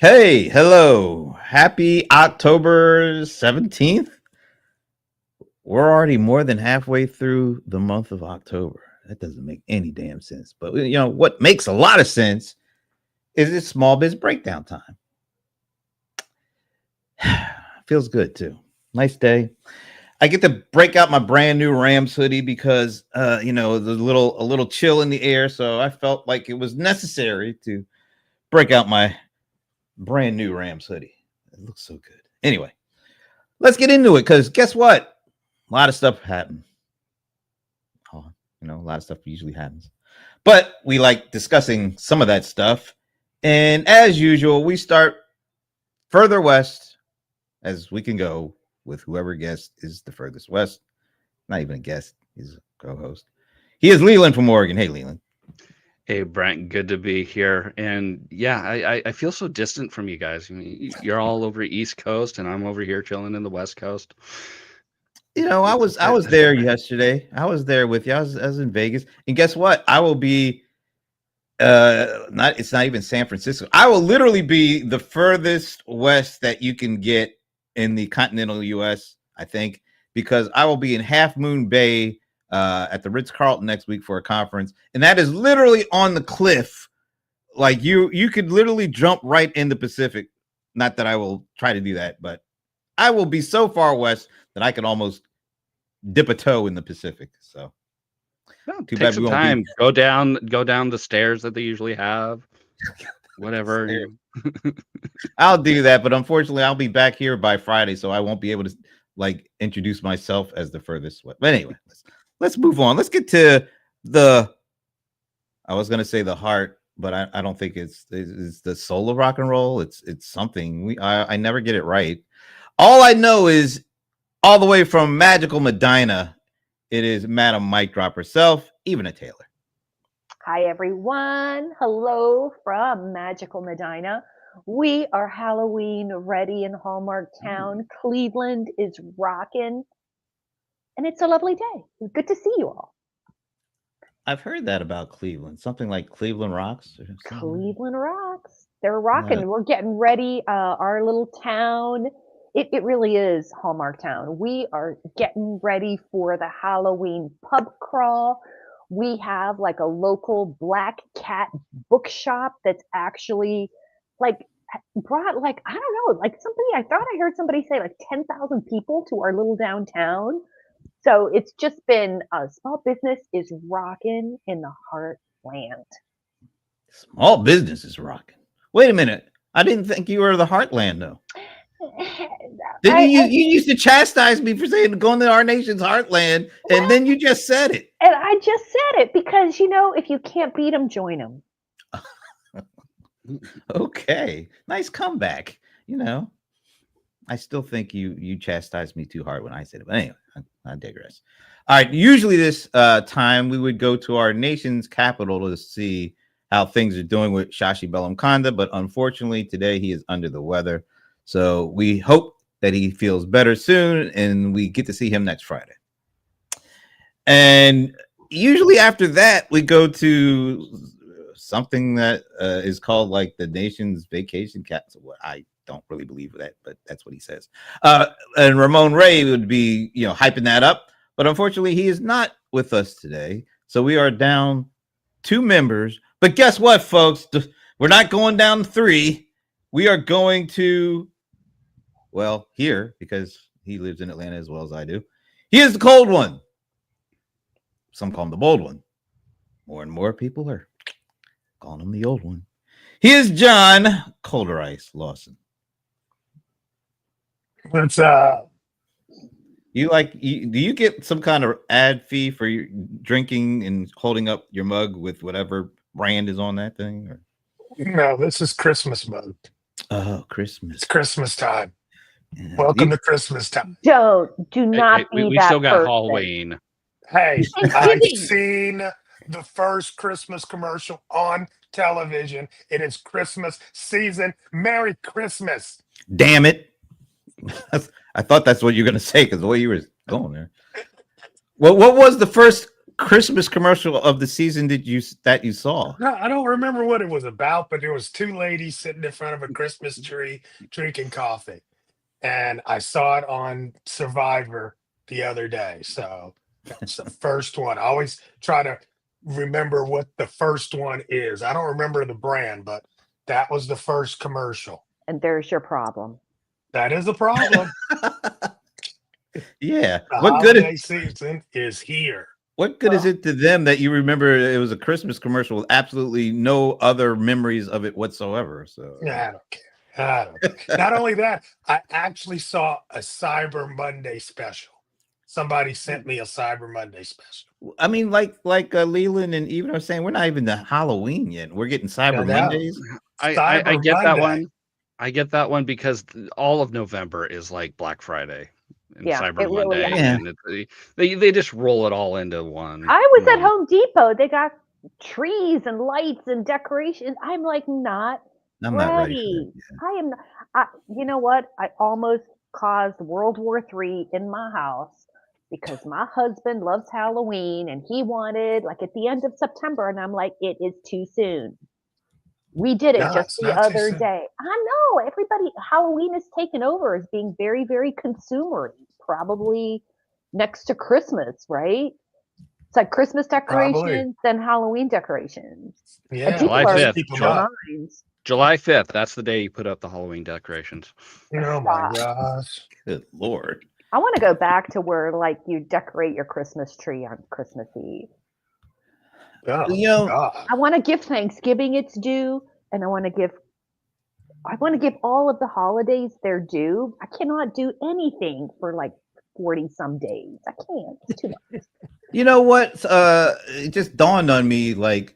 Hey, hello. Happy October 17th. We're already more than halfway through the month of October. That doesn't make any damn sense. But what makes a lot of sense is it's small biz breakdown time. Feels good too. Nice day. I get to break out my brand new Rams hoodie because there's a little chill in the air, so I felt like it was necessary to break out my brand new Rams hoodie. It looks so good. Anyway, let's get into it because guess what? A lot of stuff happened. A lot of stuff usually happens. But we like discussing some of that stuff. And as usual, we start further west as we can go with whoever guest is the furthest west. Not even a guest, he's a co-host. He is Leland from Oregon. Hey, Leland. Hey, Brent, good to be here. And yeah, I feel so distant from you guys. I mean, you're all over East Coast, and I'm over here chilling in the West Coast. I was there yesterday. I was there with you. I was in Vegas, and guess what? I will be. It's not even San Francisco. I will literally be the furthest west that you can get in the continental U.S. I think because I will be in Half Moon Bay at the Ritz-Carlton next week for a conference, and that is literally on the cliff. Like you could literally jump right in the Pacific. Not that I will try to do that, but I will be so far west that I could almost dip a toe in the Pacific. So too bad some time. Go down the stairs that they usually have. Whatever. I'll do that, but unfortunately, I'll be back here by Friday, so I won't be able to introduce myself as the furthest west. But anyway, let's move on. Let's get to I was gonna say the heart, but I don't think it's the soul of rock and roll. It's something I never get it right. All I know is all the way from magical Medina, it is Madam Mic Drop herself, Evena Taylor. Hi, everyone. Hello from magical Medina. We are Halloween ready in Hallmark Town. Cleveland is rocking, and it's a lovely day. Good to see you all. I've heard that about Cleveland. Something like Cleveland Rocks. Cleveland Rocks. They're rocking. Yeah. We're getting ready. Our little town. It really is Hallmark Town. We are getting ready for the Halloween pub crawl. We have like a local Black Cat bookshop that's actually brought I don't know, I thought I heard somebody say 10,000 people to our little downtown. So it's just been small business is rocking in the heartland. Small business is rocking. Wait a minute. I didn't think you were the heartland though. You used to chastise me for saying going to our nation's heartland, and then you just said it. And I just said it because, if you can't beat them, join them. Okay. Nice comeback. I still think you chastised me too hard when I said it. But anyway, I digress. All right. Usually this time we would go to our nation's capital to see how things are doing with Shashi Bellamkonda, but unfortunately today he is under the weather. So we hope that he feels better soon, and we get to see him next Friday. And usually after that, we go to something that is called the nation's vacation capital. Well, I don't really believe that, but that's what he says. And Ramon Ray would be, hyping that up. But unfortunately, he is not with us today. So we are down 2 members. But guess what, folks? We're not going down 3. We are going to, here, because he lives in Atlanta as well as I do. He is the cold one. Some call him the bold one. More and more people are calling him the old one. He is John Colder Ice Lawson. What's up? Do you get some kind of ad fee for your drinking and holding up your mug with whatever brand is on that thing? Or? No, this is Christmas mode. Oh, Christmas. It's Christmas time. Yeah. Welcome to Christmas time. Do not be we that still got person. Halloween. Hey, I've seen the first Christmas commercial on television. It is Christmas season. Merry Christmas. Damn it. I thought that's what you were going to say because the way you were going there. Well, what was the first Christmas commercial of the season did you saw? No, I don't remember what it was about, but there was two ladies sitting in front of a Christmas tree drinking coffee, and I saw it on Survivor the other day. So that's the first one. I always try to remember what the first one is. I don't remember the brand, but that was the first commercial. And there's your problem. That is a problem. Yeah. The What good holiday is season is here. what good is it to them that you remember it was a Christmas commercial with absolutely no other memories of it whatsoever? So Yeah, I don't care. I don't care. Not only that, I actually saw a Cyber Monday special. Somebody sent me a Cyber Monday special. I mean, like Leland and even are saying, we're not even to Halloween yet. We're getting Cyber No. Mondays. I Cyber get that Monday. one. I get that one because all of November is like Black Friday and Yeah, Cyber it really Monday, is. and they just roll it all into one. I was at Home Depot. They got trees and lights and decorations. I'm like, not I'm not ready ready. for that. I am. You know what? I almost caused World War III in my house because my husband loves Halloween and he wanted like at the end of September, and I'm like, it is too soon. We did it No, just it's the not too other soon. day. I know everybody. Halloween is taken over as being very, very consumery. Probably next to Christmas, right? It's like Christmas Probably. decorations, then Halloween decorations. Yeah, People July are 5th, keep 'em losing their up. minds. July 5th. That's the day you put up the Halloween decorations. Oh my gosh. Good Lord. I want to go back to where like you decorate your Christmas tree on Christmas Eve. Oh, You know, God. I want to give Thanksgiving its due, and I want to give all of the holidays their due. I cannot do anything for like 40 some days. I can't. It's too much. you know what? It just dawned on me like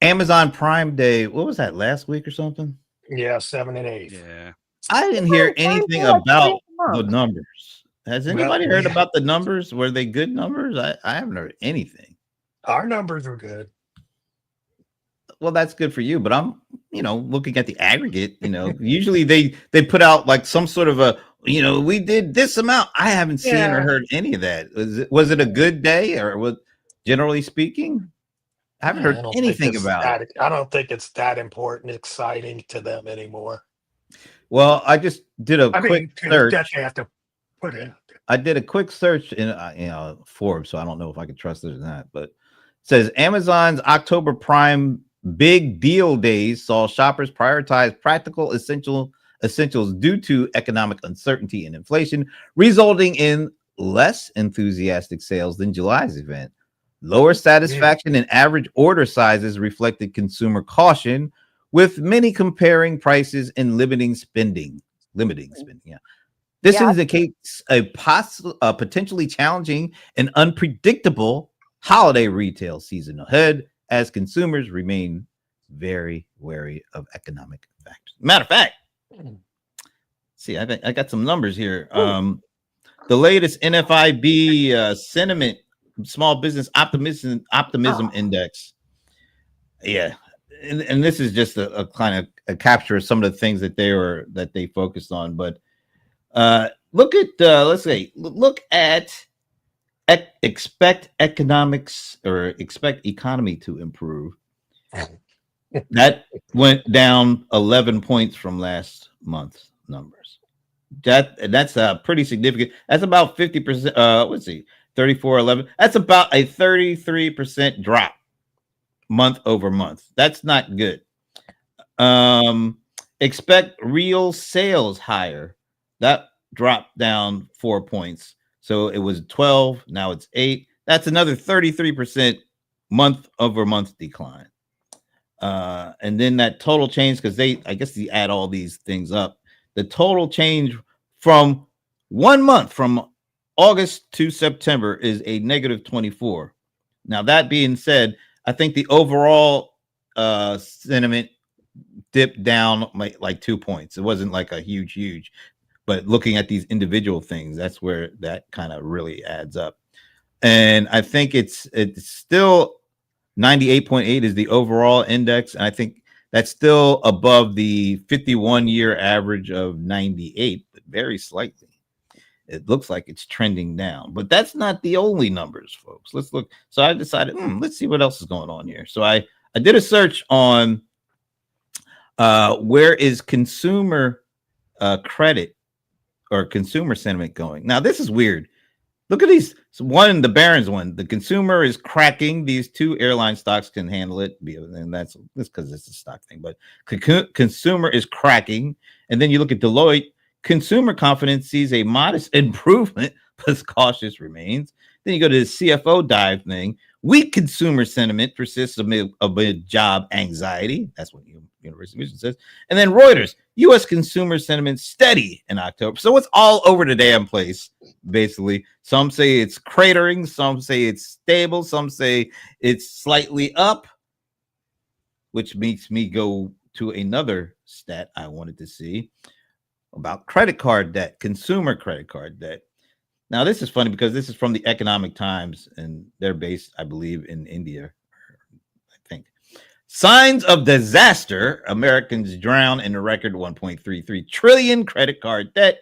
Amazon Prime Day. What was that, last week or something? Yeah, 7 and 8. Yeah. I didn't hear Prime anything Day, like, about 3 a the month. numbers. Has Well, anybody heard we- about the numbers? Were they good numbers? I haven't heard anything. Our numbers were good. Well, that's good for you, but I'm, looking at the aggregate, usually they put out like some sort of a, we did this amount. I haven't seen or Yeah. heard any of that. Was it a good day, or was, generally speaking? I haven't I heard don't think anything it's about it. I don't think it's that important, exciting to them anymore. Well, I just did a I quick mean, search. that you have to put in. I did a quick search in Forbes, so I don't know if I can trust it or not, but it says Amazon's October Prime Big Deal Days saw shoppers prioritize practical essentials due to economic uncertainty and inflation, resulting in less enthusiastic sales than July's event. Lower satisfaction and average order sizes reflected consumer caution, with many comparing prices and limiting spending. Yeah. This Yeah. indicates a potentially challenging and unpredictable holiday retail season ahead as consumers remain very wary of economic factors. Matter of fact, see, I think I got some numbers here. The latest NFIB sentiment, small business optimism index. Yeah, and this is just a kind of a capture of some of the things that they focused on, but. Look at expect economics or expect economy to improve. That went down 11 points from last month's numbers. That's pretty significant. That's about 50%. Let's see, 34.11. That's about a 33% drop month over month. That's not good. Expect real sales higher. That dropped down 4 points. So it was 12. Now it's 8. That's another 33% month over month decline. And then that total change, because I guess they add all these things up. The total change from 1 month, from August to September, is a negative 24. Now, that being said, I think the overall sentiment dipped down like 2 points. It wasn't like a huge. But looking at these individual things, that's where that kind of really adds up. And I think it's still 98.8 is the overall index. And I think that's still above the 51-year average of 98, but very slightly. it looks like it's trending down. But that's not the only numbers, folks. Let's look. So I decided, let's see what else is going on here. So I did a search on where is consumer credit or consumer sentiment going. Now, this is weird. Look at these. So one, the Barron's one, the consumer is cracking. These two airline stocks can handle it. And that's because it's a stock thing. But consumer is cracking. And then you look at Deloitte, consumer confidence sees a modest improvement, but cautious remains. Then you go to the CFO dive thing. Weak consumer sentiment persists amid job anxiety. That's what University Mission says. And then Reuters, U.S. consumer sentiment steady in October. So it's all over the damn place, basically. Some say it's cratering. Some say it's stable. Some say it's slightly up, which makes me go to another stat I wanted to see about credit card debt, consumer credit card debt. Now, this is funny because this is from the Economic Times, and they're based, I believe, in India, I think. Signs of disaster. Americans drown in a record 1.33 trillion credit card debt,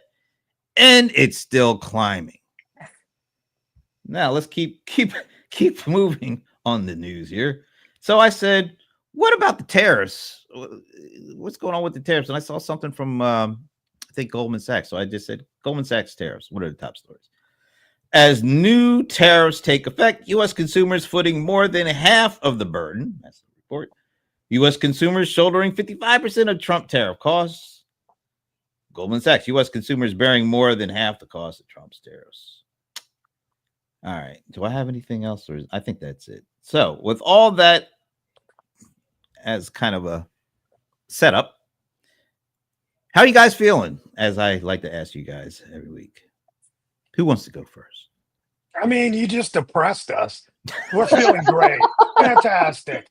and it's still climbing. Now, let's keep moving on the news here. So I said, what about the tariffs? What's going on with the tariffs? And I saw something from, I think, Goldman Sachs. So I just said, Goldman Sachs tariffs. What are the top stories? As new tariffs take effect, U.S. consumers footing more than half of the burden. That's the report. U.S. consumers shouldering 55% of Trump tariff costs. Goldman Sachs, U.S. consumers bearing more than half the cost of Trump's tariffs. All right. Do I have anything else? Or I think that's it. So with all that as kind of a setup, how are you guys feeling? As I like to ask you guys every week. Who wants to go first? I mean, you just depressed us. We're feeling great. Fantastic.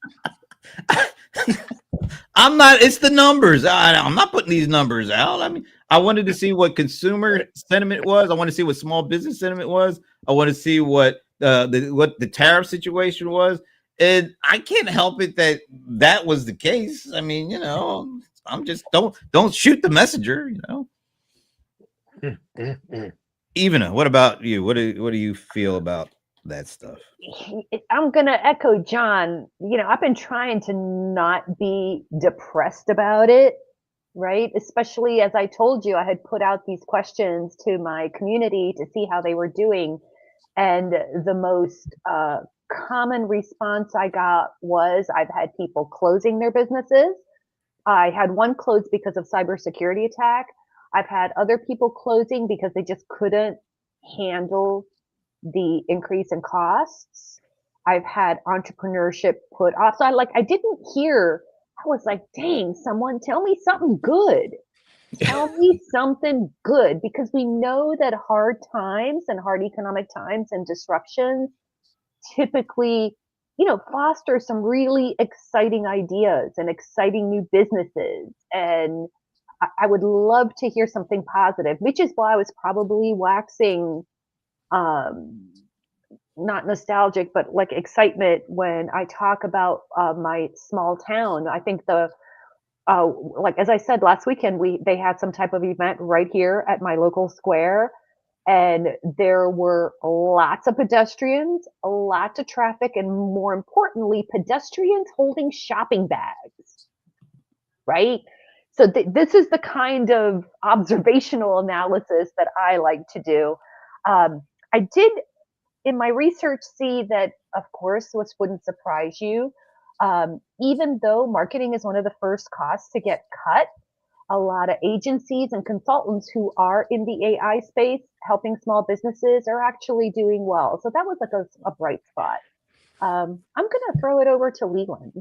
I'm not, it's the numbers. I'm not putting these numbers out. I mean, I wanted to see what consumer sentiment was. I want to see what small business sentiment was. I want to see what the tariff situation was. And I can't help it that was the case. I mean, I'm just don't shoot the messenger, Ivana, what about you? What do you feel about that stuff? I'm going to echo John. I've been trying to not be depressed about it, right? Especially as I told you, I had put out these questions to my community to see how they were doing. And the most common response I got was I've had people closing their businesses. I had one close because of cybersecurity attack. I've had other people closing because they just couldn't handle the increase in costs. I've had entrepreneurship put off. So I didn't hear, I was like, dang, someone tell me something good. Tell me something good, because we know that hard times and hard economic times and disruptions typically, foster some really exciting ideas and exciting new businesses. And I would love to hear something positive, which is why I was probably waxing, not nostalgic, but like excitement when I talk about my small town. I think like as I said last weekend, they had some type of event right here at my local square, and there were lots of pedestrians, a lot of traffic, and more importantly, pedestrians holding shopping bags, right? So this is the kind of observational analysis that I like to do. I did, in my research, see that, of course, this wouldn't surprise you, even though marketing is one of the first costs to get cut, a lot of agencies and consultants who are in the AI space helping small businesses are actually doing well. So that was like a bright spot. I'm going to throw it over to Leland.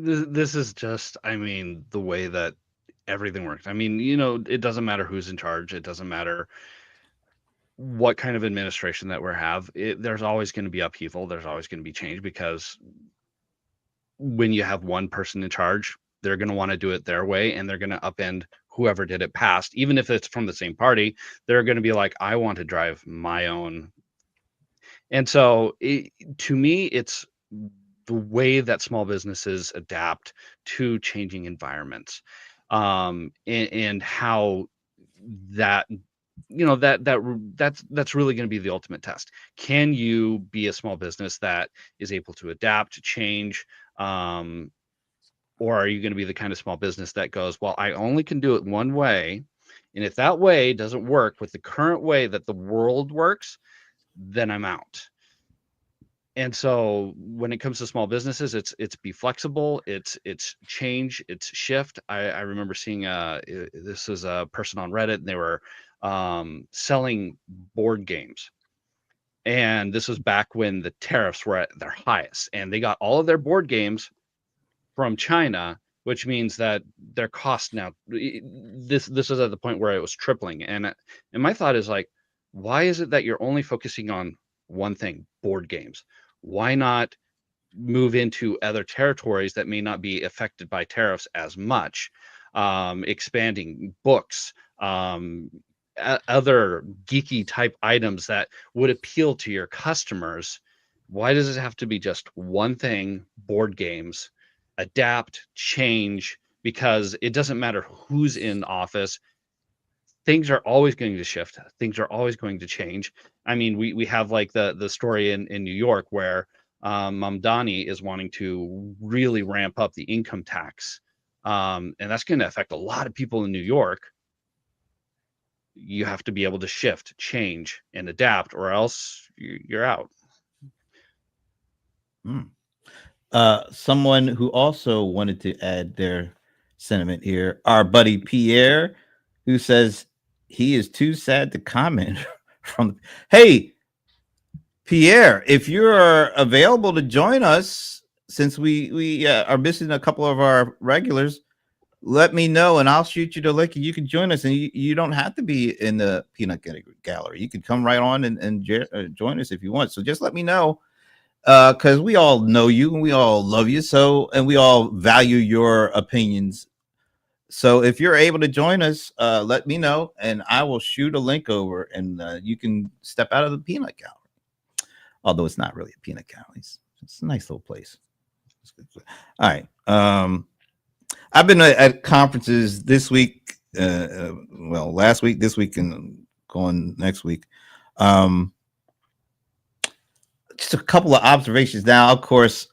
This is just, the way that everything works. It doesn't matter who's in charge. It doesn't matter what kind of administration that we have. There's always going to be upheaval. There's always going to be change, because when you have one person in charge, they're going to want to do it their way, and they're going to upend whoever did it past. Even if it's from the same party, they're going to be like, I want to drive my own. And so to me, it's the way that small businesses adapt to changing environments. and how that that's really going to be the ultimate test. Can you be a small business that is able to adapt to change, or are you going to be the kind of small business that goes, well, I only can do it one way, and if that way doesn't work with the current way that the world works, then I'm out. And so when it comes to small businesses, it's be flexible, it's change, it's shift. I remember seeing this is a person on Reddit, and they were selling board games. And this was back when the tariffs were at their highest, and they got all of their board games from China, which means that their cost now, this is at the point where it was tripling. And my thought is like, why is it that you're only focusing on one thing, board games? Why not move into other territories that may not be affected by tariffs as much? Expanding books, other geeky type items that would appeal to your customers. Why does it have to be just one thing, board games? Adapt, change, because it doesn't matter who's in office. Things are always going to shift. Things are always going to change. I mean, we have like the story in New York where Mamdani is wanting to really ramp up the income tax. And that's going to affect a lot of people in New York. You have to be able to shift, change, and adapt, or else you're out. Someone who also wanted to add their sentiment here, our buddy Pierre, who says he is too sad to comment from. Hey, Pierre, if you're available to join us, since we are missing a couple of our regulars, let me know and I'll shoot you the link and you can join us. And you don't have to be in the peanut gallery. You can come right on and join us if you want. So just let me know, because we all know you and we all love you. So, and we all value your opinions. So if you're able to join us, let me know and I will shoot a link over and you can step out of the peanut gallery. Although it's not really a peanut gallery. It's a nice little place. All right. I've been at conferences this week, well, last week, this week, and going next week. Just a couple of observations now. Of course,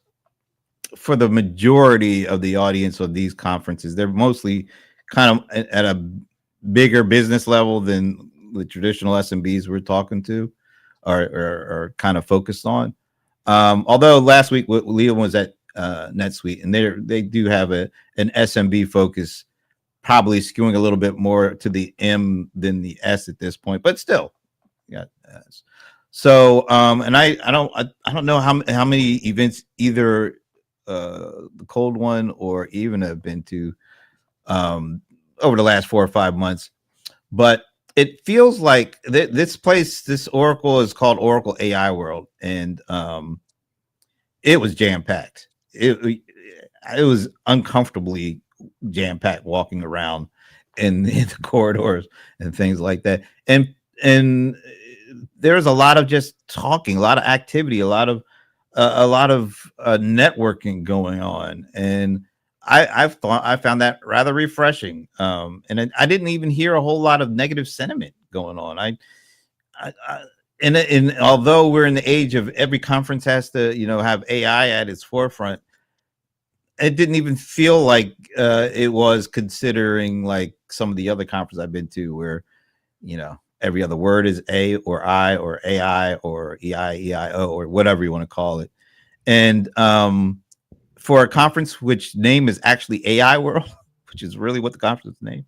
for the majority of the audience of these conferences, they're mostly kind of at a bigger business level than the traditional SMBs we're talking to are kind of focused on. Although last week Leo was at NetSuite, and they do have an SMB focus, probably skewing a little bit more to the M than the S at this point, but still, yeah. So, and I don't know how many events either the Cold One or even have been to over the last 4 or 5 months, but it feels like this place, this Oracle, is called Oracle AI World, and it was jam-packed. It was uncomfortably jam-packed walking around in the corridors and things like that. And there's a lot of just talking, a lot of activity, a lot of networking going on. And I found that rather refreshing. And I didn't even hear a whole lot of negative sentiment going on. And although we're in the age of every conference has to, have AI at its forefront, it didn't even feel like it was, considering like some of the other conferences I've been to where, every other word is A or I or AI or EIO or whatever you want to call it. And for a conference which name is actually AI World, which is really what the conference is named,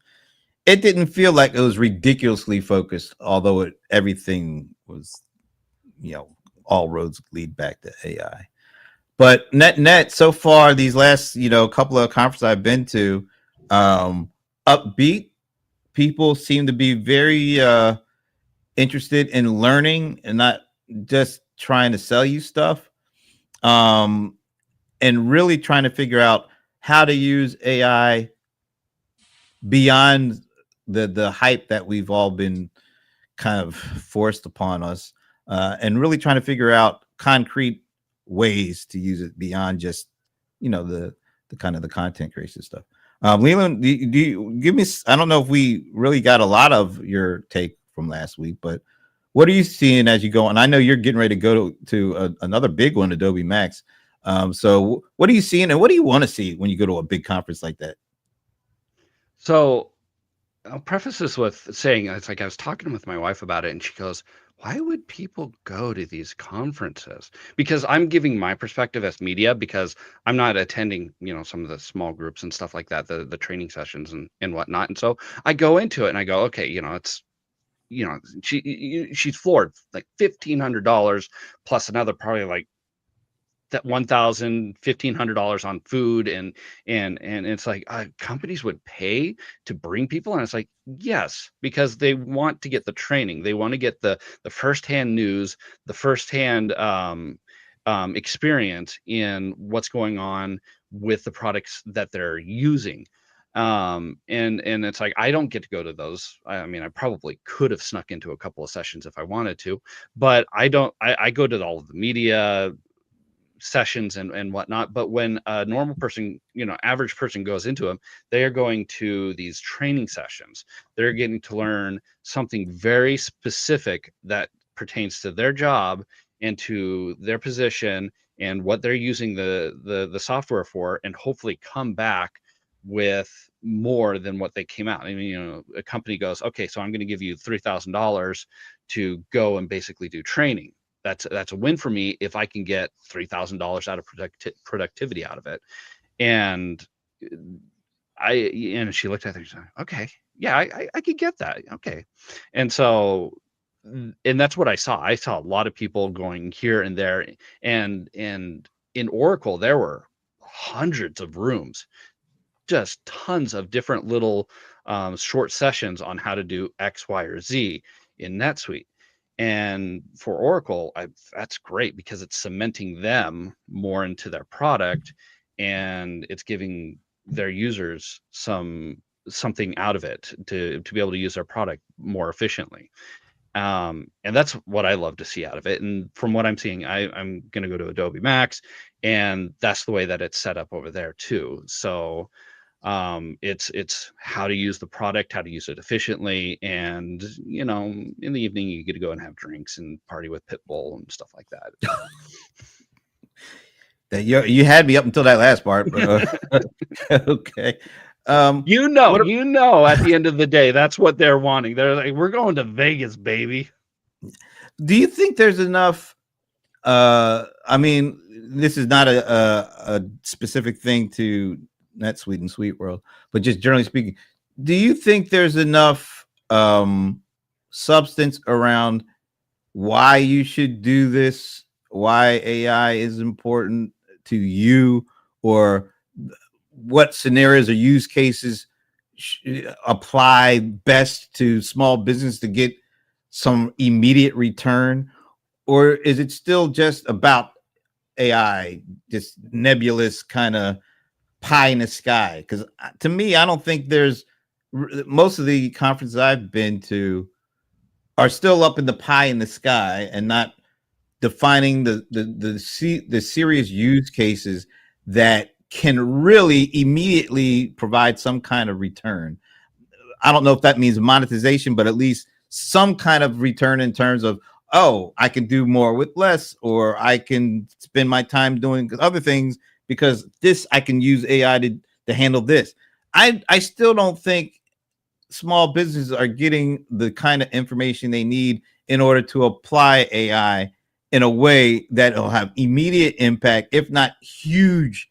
it didn't feel like it was ridiculously focused, although everything was, all roads lead back to AI. But net, so far, these last, couple of conferences I've been to, upbeat. People seem to be very interested in learning and not just trying to sell you stuff, and really trying to figure out how to use AI beyond the hype that we've all been kind of forced upon us, and really trying to figure out concrete ways to use it beyond just, the kind of the content creation stuff. Leland, do you give me? I don't know if we really got a lot of your take from last week, but what are you seeing as you go? And I know you're getting ready to go to another big one, Adobe Max. So what are you seeing, and what do you want to see when you go to a big conference like that? So I'll preface this with saying it's like I was talking with my wife about it, and she goes, "Why would people go to these conferences?" Because I'm giving my perspective as media, because I'm not attending, some of the small groups and stuff like that, the training sessions and whatnot. And so I go into it and I go, okay, it's she's floored, like $1,500 plus another probably like that $1,000, $1,500 on food, and it's like companies would pay to bring people, and it's like, yes, because they want to get the training, they want to get the firsthand news, the firsthand experience in what's going on with the products that they're using. And it's like, I don't get to go to those. I mean, I probably could have snuck into a couple of sessions if I wanted to, but I don't. I go to all of the media sessions and whatnot. But when a normal person, average person goes into them, they are going to these training sessions. They're getting to learn something very specific that pertains to their job and to their position and what they're using the software for, and hopefully come back with more than what they came out. I mean, a company goes, okay, so I'm going to give you $3,000 to go and basically do training. That's a win for me if I can get $3,000 out of productivity out of it. And she looked at it and said, okay, yeah, I could get that. Okay. And so, and that's what I saw. I saw a lot of people going here and there, and in Oracle, there were hundreds of rooms, just tons of different little short sessions on how to do X, Y, or Z in NetSuite. And for Oracle, that's great because it's cementing them more into their product, and it's giving their users something out of it to be able to use their product more efficiently. And that's what I love to see out of it. And from what I'm seeing, I'm going to go to Adobe Max, and that's the way that it's set up over there too. So it's how to use the product, how to use it efficiently, and in the evening you get to go and have drinks and party with Pitbull and stuff like that. You had me up until that last part, but okay. At the end of the day, that's what they're wanting. They're like, we're going to Vegas, baby. Do you think there's enough? I mean, this is not a specific thing to NetSuite and SuiteWorld, but just generally speaking, do you think there's enough substance around why you should do this, why AI is important to you, or what scenarios or use cases apply best to small business to get some immediate return? Or is it still just about AI, just nebulous kind of pie in the sky? Because to me, I don't think there's most of the conferences I've been to are still up in the pie in the sky and not defining the serious use cases that can really immediately provide some kind of return. I don't know if that means monetization, but at least some kind of return in terms of, oh, I can do more with less, or I can spend my time doing other things because I can use AI to handle this. I still don't think small businesses are getting the kind of information they need in order to apply AI in a way that will have immediate impact, if not huge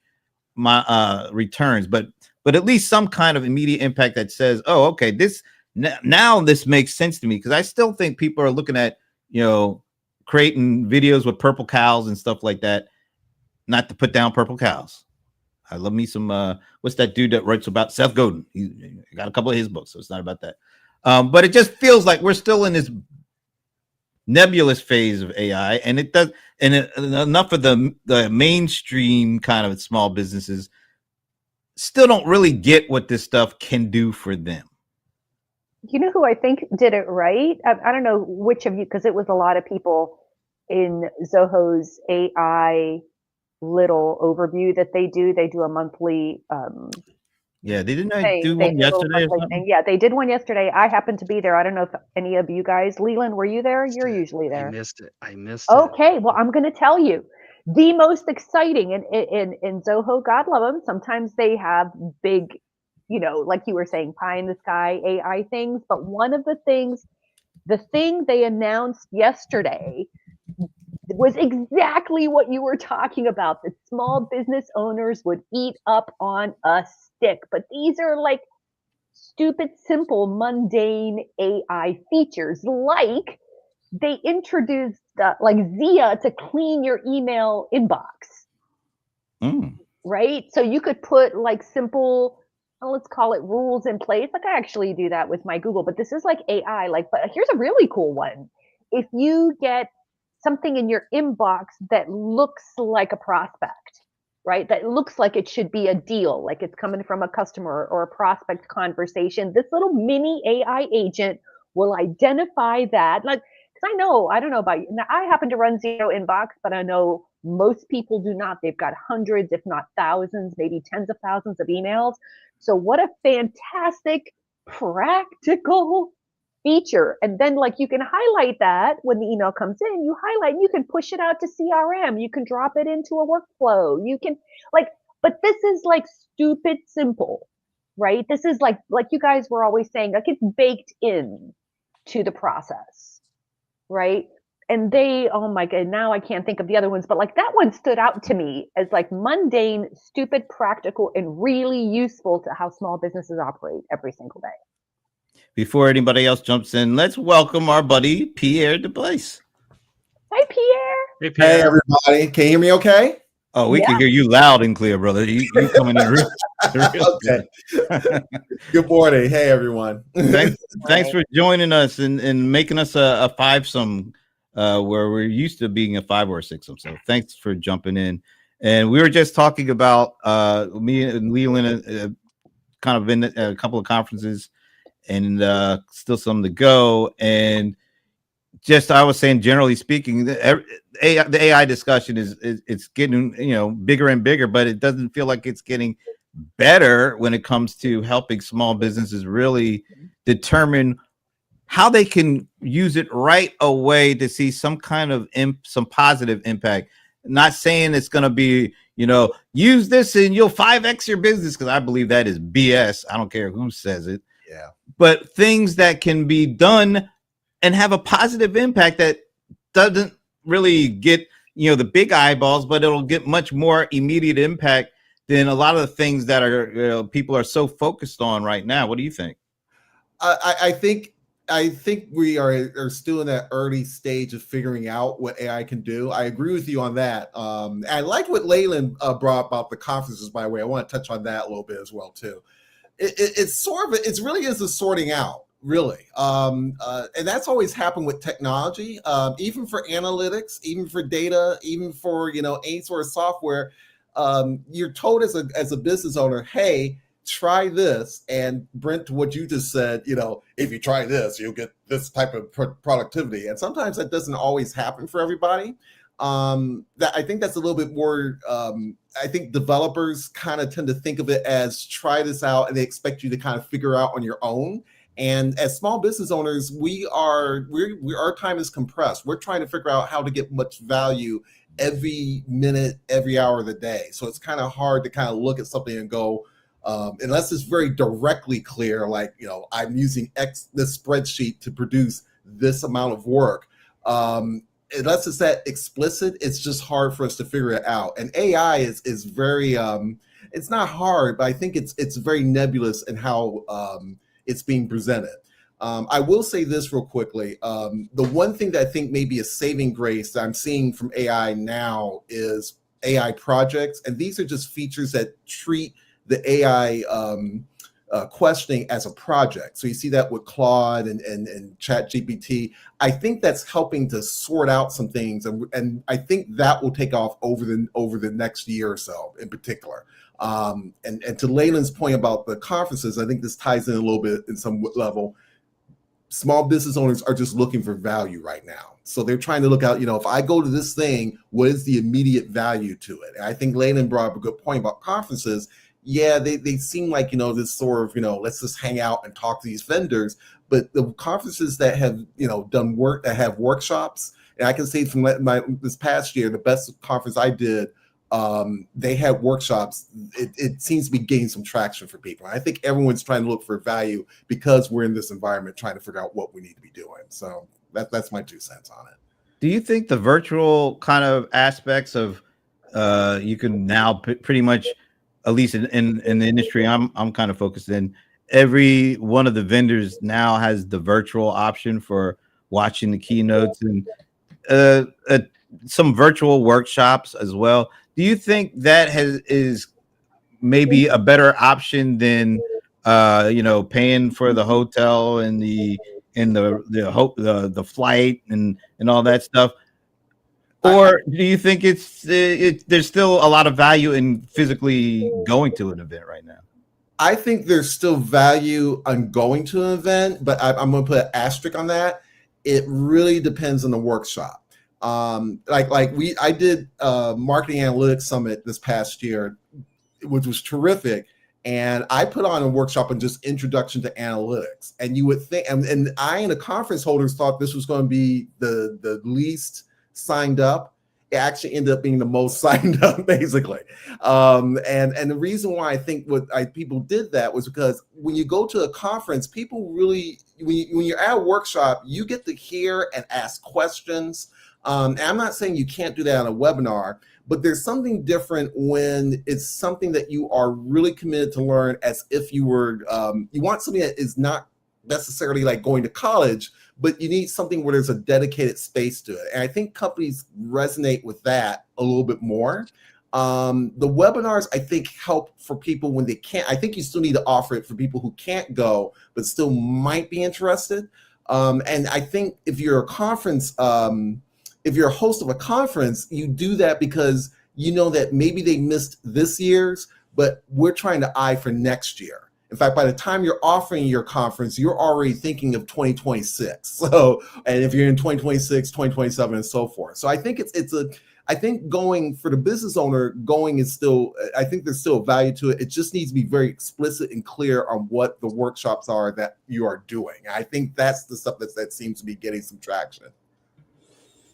returns, but at least some kind of immediate impact that says, oh, okay, this makes sense to me. Because I still think people are looking at, creating videos with purple cows and stuff like that. Not to put down purple cows. I love me some, what's that dude that writes about Seth Godin? He got a couple of his books, so it's not about that. But it just feels like we're still in this nebulous phase of AI, and it does, and enough of the mainstream kind of small businesses still don't really get what this stuff can do for them. You know who I think did it right? I don't know which of you, because it was a lot of people in Zoho's AI little overview that they do. They do a monthly Yeah, they didn't They do they one did a little yesterday or monthly something. thing. Yeah, they did one yesterday. I happened to be there. I don't know if any of you guys, Leland, were you there? You're Shit, usually I there. missed it. I missed it. Okay, well, I'm going to tell you the most exciting in Zoho. God love them. Sometimes they have big, like you were saying, pie in the sky AI things. But one of the thing they announced yesterday was exactly what you were talking about. That small business owners would eat up on a stick. But these are like stupid, simple, mundane AI features, like they introduced like Zia to clean your email inbox, Mm. right? So you could put like simple, let's call it rules in place. Like I actually do that with my Google, but this is like AI. Like, but here's a really cool one. If you get something in your inbox that looks like a prospect, right? That looks like it should be a deal, like it's coming from a customer or a prospect conversation. This little mini AI agent will identify that. Like, because I don't know about you. Now, I happen to run Zero Inbox, but I know most people do not. They've got hundreds, if not thousands, maybe tens of thousands of emails. So, what a fantastic, practical feature. And then like you can highlight that when the email comes in, you highlight and you can push it out to CRM. You can drop it into a workflow. You can like, but this is like stupid simple, right? This is like you guys were always saying, like it's baked in to the process, right? And they, oh my God, now I can't think of the other ones, but like that one stood out to me as like mundane, stupid, practical, and really useful to how small businesses operate every single day. Before anybody else jumps in, let's welcome our buddy Pierre DeBlaise. Hi, Pierre. Hey, Pierre. Hey, everybody. Can you hear me okay? Oh, we Yeah. can hear you loud and clear, brother. You coming in real Okay. good. Good morning. Hey, everyone. Thanks for joining us and making us a five-some where we're used to being a 5 or a 6-some. So thanks for jumping in. And we were just talking about me and Leland kind of been at a couple of conferences and still some to go. And just I was saying, generally speaking, the AI discussion is it's getting bigger and bigger, but it doesn't feel like it's getting better when it comes to helping small businesses really determine how they can use it right away to see some kind of some positive impact. Not saying it's going to be use this and you'll 5x your business, because I believe that is BS. I don't care who says it. Yeah. But things that can be done and have a positive impact that doesn't really get the big eyeballs, but it'll get much more immediate impact than a lot of the things that are people are so focused on right now. What do you think? I think we are still in that early stage of figuring out what AI can do. I agree with you on that. I like what Leyland brought about the conferences, by the way. I want to touch on that a little bit as well too. It's really is a sorting out, really. And that's always happened with technology, even for analytics, even for data, even for any sort of software. You're told as a business owner, hey, try this. And Brent, what you just said, if you try this, you'll get this type of productivity. And sometimes that doesn't always happen for everybody. I think that's a little bit more. I think developers kind of tend to think of it as try this out, and they expect you to kind of figure out on your own. And as small business owners, our time is compressed. We're trying to figure out how to get much value every minute, every hour of the day. So it's kind of hard to kind of look at something and go, unless it's very directly clear, like I'm using this spreadsheet to produce this amount of work. Unless it's that explicit, it's just hard for us to figure it out. And AI is very, it's not hard, but I think it's very nebulous in how it's being presented. I will say this real quickly. The one thing that I think may be a saving grace that I'm seeing from AI now is AI projects. And these are just features that treat the AI questioning as a project. So you see that with Claude and ChatGPT. I think that's helping to sort out some things, and I think that will take off over the next year or so in particular. And to Leyland's point about the conferences, I think this ties in a little bit in some level. Small business owners are just looking for value right now. So they're trying to look out, if I go to this thing, what is the immediate value to it? And I think Leyland brought up a good point about conferences. yeah, they seem like, this sort of, let's just hang out and talk to these vendors. But the conferences that have, done work, that have workshops, and I can say from this past year, the best conference I did, they had workshops. It seems to be gaining some traction for people. I think everyone's trying to look for value because we're in this environment trying to figure out what we need to be doing. So that's my 2 cents on it. Do you think the virtual kind of aspects of you can now pretty much, at least in the industry I'm kind of focused in, every one of the vendors now has the virtual option for watching the keynotes and some virtual workshops as well. Do you think that is maybe a better option than paying for the hotel and the flight and all that stuff? Or do you think there's still a lot of value in physically going to an event right now? I think there's still value on going to an event, but I'm going to put an asterisk on that. It really depends on the workshop. I did Marketing Analytics Summit this past year, which was terrific. And I put on a workshop on just introduction to analytics. And you would think, and I and the conference holders thought this was going to be the least signed up. It actually ended up being the most signed up, basically. And the reason why I think people did that was because when you go to a conference, people really, when you're at a workshop, you get to hear and ask questions. And I'm not saying you can't do that on a webinar, but there's something different when it's something that you are really committed to learn, as if you were, you want something that is not necessarily like going to college, but you need something where there's a dedicated space to it. And I think companies resonate with that a little bit more. The webinars, I think, help for people when they can't. I think you still need to offer it for people who can't go, but still might be interested. And I think if you're a conference, if you're a host of a conference, you do that because you know that maybe they missed this year's, but we're trying to eye for next year. In fact, by the time you're offering your conference, you're already thinking of 2026. So, and if you're in 2026, 2027, and so forth. So I think I think going for the business owner, going is still, I think there's still value to it. It just needs to be very explicit and clear on what the workshops are that you are doing. I think that's the stuff that seems to be getting some traction.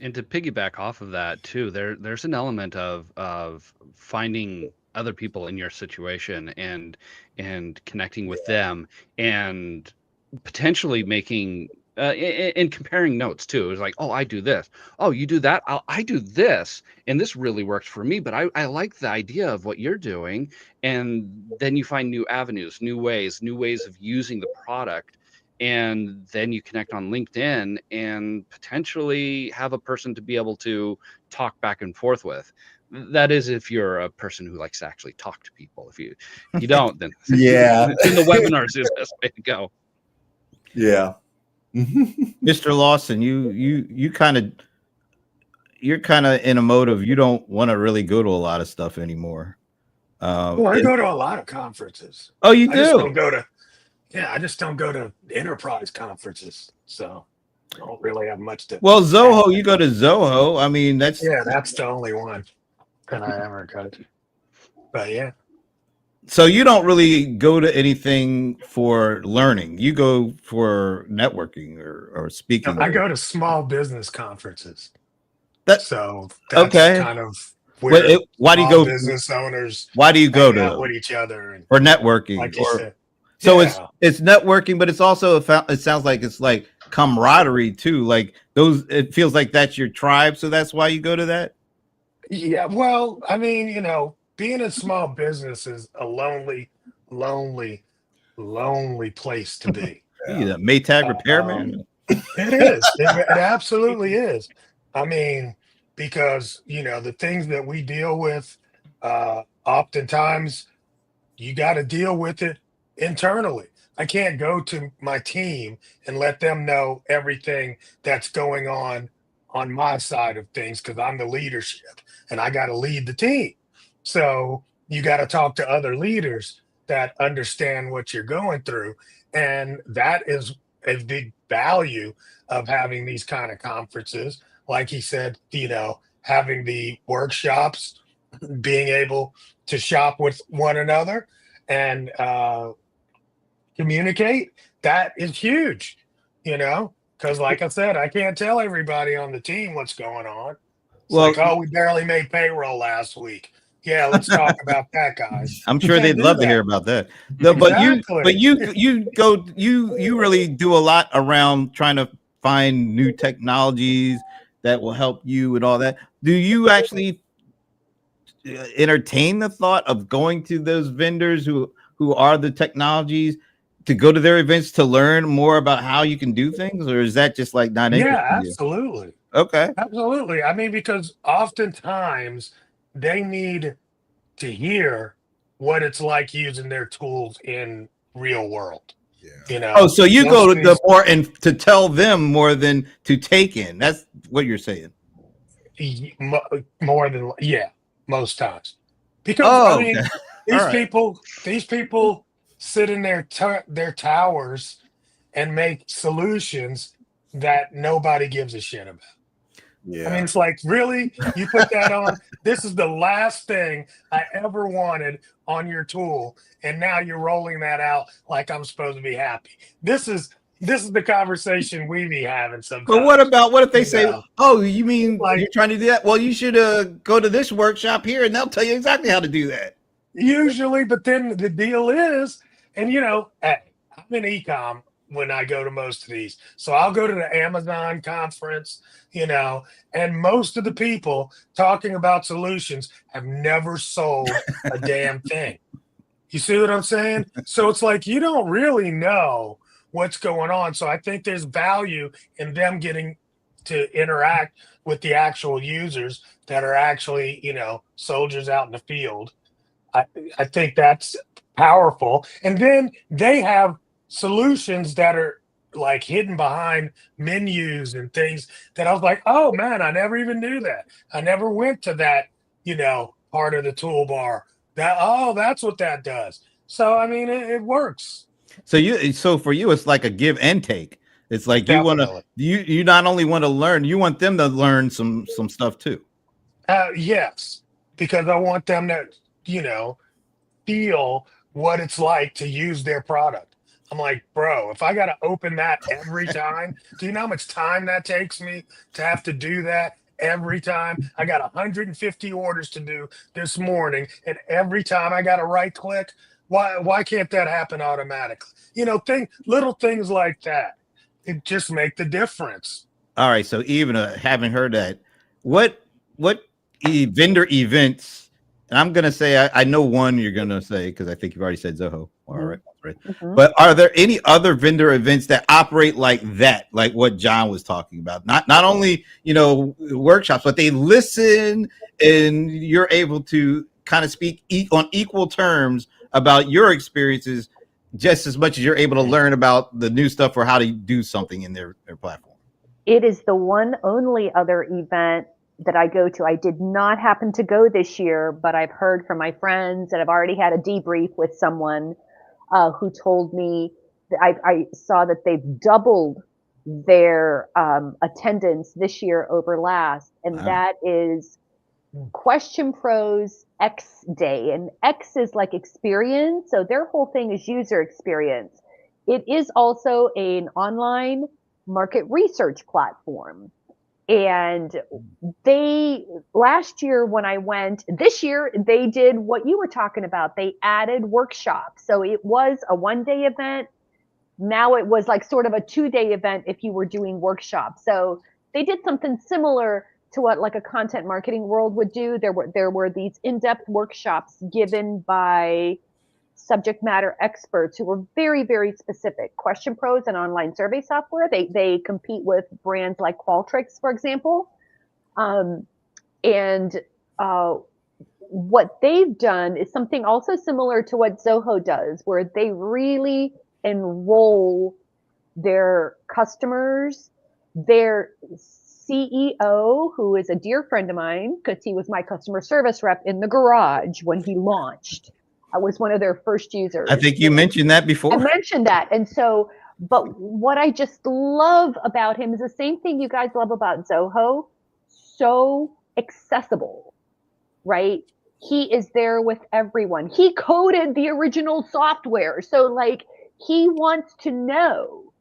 And to piggyback off of that too, there's an element of finding other people in your situation and connecting with them and potentially making and comparing notes too. It's like, oh, I do this. Oh, you do that. I do this. And this really works for me, but I like the idea of what you're doing. And then you find new avenues, new ways of using the product. And then you connect on LinkedIn and potentially have a person to be able to talk back and forth with. That is if you're a person who likes to actually talk to people. If you don't, then yeah, then the webinars is the best way to go. Yeah. Mr. Lawson, you're kind of in a mode of you don't want to really go to a lot of stuff anymore. Well, I go to a lot of conferences. Oh, you do? I just don't go to enterprise conferences. So I don't really have much to. Well, Zoho, you go to Zoho. I mean, that's the only one that I ever go to. But yeah. So you don't really go to anything for learning. You go for networking or speaking. I go to small business conferences. So that's okay. kind of where why do you go? Business owners. Why do you go to with each other or networking? Like you said. So it's networking, but it's also it sounds like it's like camaraderie too. Like those, it feels like that's your tribe. So that's why you go to that. Yeah. Well, I mean, being a small business is a lonely place to be. Yeah, Maytag repairman. It is. It absolutely is. I mean, because the things that we deal with, oftentimes you got to deal with it internally. I can't go to my team and let them know everything that's going on my side of things because I'm the leadership and I got to lead the team. So you got to talk to other leaders that understand what you're going through. And that is a big value of having these kind of conferences. Like he said, having the workshops, being able to shop with one another. and communicate, that is huge, because like I said, I can't tell everybody on the team what's going on. It's Well, like, oh, we barely made payroll last week. Yeah, let's talk about that, guys. I'm You sure can't they'd do love to that. hear about that. No, but Exactly. you really do a lot around trying to find new technologies that will help you and all that. Do you actually entertain the thought of going to those vendors who are the technologies to go to their events to learn more about how you can do things, or is that just like not Yeah, interesting to you? absolutely. Okay. Absolutely. I mean, because oftentimes they need to hear what it's like using their tools in real world. Yeah. Oh, so you Most go of to the these more and to tell them more than to take in. That's what you're saying. more than, yeah, most times, because I Oh, mean, okay. All these right. people sit in their towers and make solutions that nobody gives a shit about. I mean, Yeah. it's like, really? You put that on? This is the last thing I ever wanted on your tool, and now you're rolling that out like I'm supposed to be happy. This is the conversation we be having But sometimes. what if they You say, know, "Oh, you mean like you're trying to do that? Well, you should go to this workshop here, and they'll tell you exactly how to do that." usually, but then the deal is, and hey, I'm in ecom when I go to most of these. So I'll go to the Amazon conference, and most of the people talking about solutions have never sold a damn thing. You see what I'm saying? So it's like you don't really know what's going on. So I think there's value in them getting to interact with the actual users that are actually, soldiers out in the field. I, I think that's powerful. And then they have solutions that are like hidden behind menus and things that I was like, oh man, I never even knew that. I never went to that, part of the toolbar. That's what that does. So I mean, it works. So for you, it's like a give and take. It's like Definitely. you not only want to learn, you want them to learn some stuff too. Yes, because I want them to, feel what it's like to use their product. I'm like, bro, if I got to open that every time, do you know how much time that takes me to have to do that every time? I got 150 orders to do this morning, and every time I got to right click. Why can't that happen automatically? Little things like that. It just make the difference. All right. So even having heard that, what vendor events? And I'm gonna say I know one you're gonna say because I think you've already said Zoho. All right, right. Mhm. But are there any other vendor events that operate like that, like what John was talking about? Not only workshops, but they listen and you're able to kind of speak on equal terms about your experiences just as much as you're able to learn about the new stuff or how to do something in their platform. It is the one only other event that I go to. I did not happen to go this year, but I've heard from my friends and I've already had a debrief with someone who told me that I saw that they've doubled their attendance this year over last, and Wow. that is Question Pros X Day. And X is like experience, so their whole thing is user experience. It is also an online market research platform. And last year when I went, this year they did what you were talking about. They added workshops. So it was a 1-day event. Now it was like sort of a 2-day event if you were doing workshops. So they did something similar to what like a content marketing world would do. There were these in-depth workshops given by subject matter experts who were very, very specific. Question Pros and online survey software, they compete with brands like Qualtrics, for example. And what they've done is something also similar to what Zoho does, where they really enroll their customers. Their CEO, who is a dear friend of mine, because he was my customer service rep in the garage when he launched. I was one of their first users. I think you mentioned that I before. mentioned that. And so, but what I just love about him is the same thing you guys love about Zoho. So accessible, right? he is there with everyone. He coded the original software. So like he wants to know,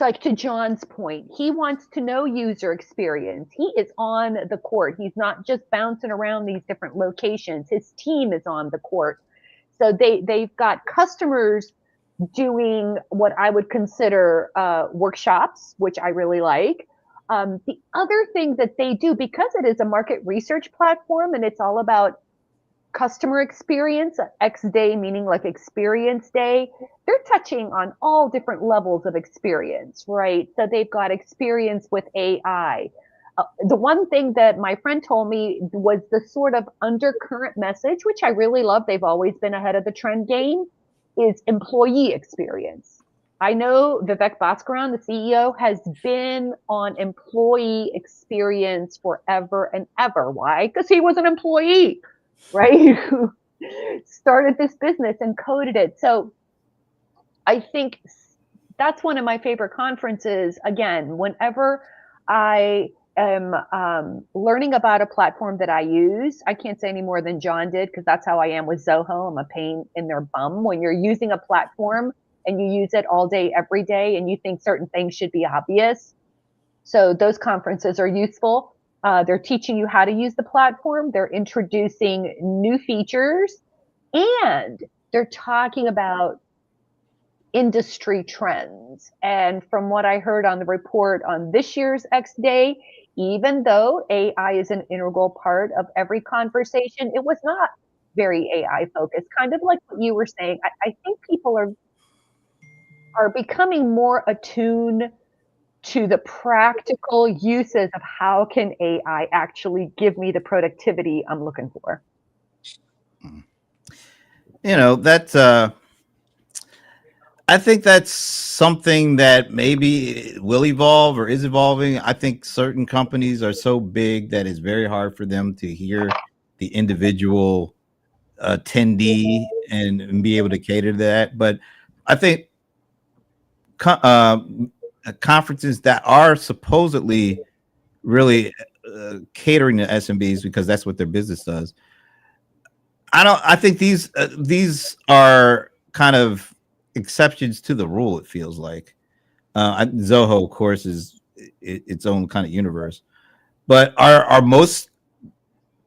like to John's point, he wants to know user experience. He is on the court. He's not just bouncing around these different locations. His team is on the court. So they've got customers doing what I would consider workshops, which I really like. The other thing that they do, because it is a market research platform and it's all about customer experience, X day meaning like experience day, they're touching on all different levels of experience, right? So they've got experience with AI. The one thing that my friend told me was the sort of undercurrent message, which I really love. They've always been ahead of the trend game, is employee experience. I know Vivek Bhaskaran, the CEO, has been on employee experience forever and ever. Why? Because he was an employee, right? Who started this business and coded it. So I think that's one of my favorite conferences. Again, whenever I am learning about a platform that I use, I can't say any more than John did, because that's how I am with Zoho. I'm a pain in their bum. When you're using a platform and you use it all day, every day, and you think certain things should be obvious. So those conferences are useful. They're teaching you how to use the platform. They're introducing new features, and they're talking about industry trends. And from what I heard on the report on this year's X Day, even though AI is an integral part of every conversation, it was not very AI focused, kind of like what you were saying. I think people are becoming more attuned to the practical uses of how can AI actually give me the productivity I'm looking for. You know, that's I think that's something that maybe will evolve or is evolving. I think certain companies are so big that it's very hard for them to hear the individual attendee and be able to cater to that. But I think conferences that are supposedly really catering to SMBs, because that's what their business does. I think these are kind of exceptions to the rule. It feels like Zoho, of course, is its own kind of universe. But are most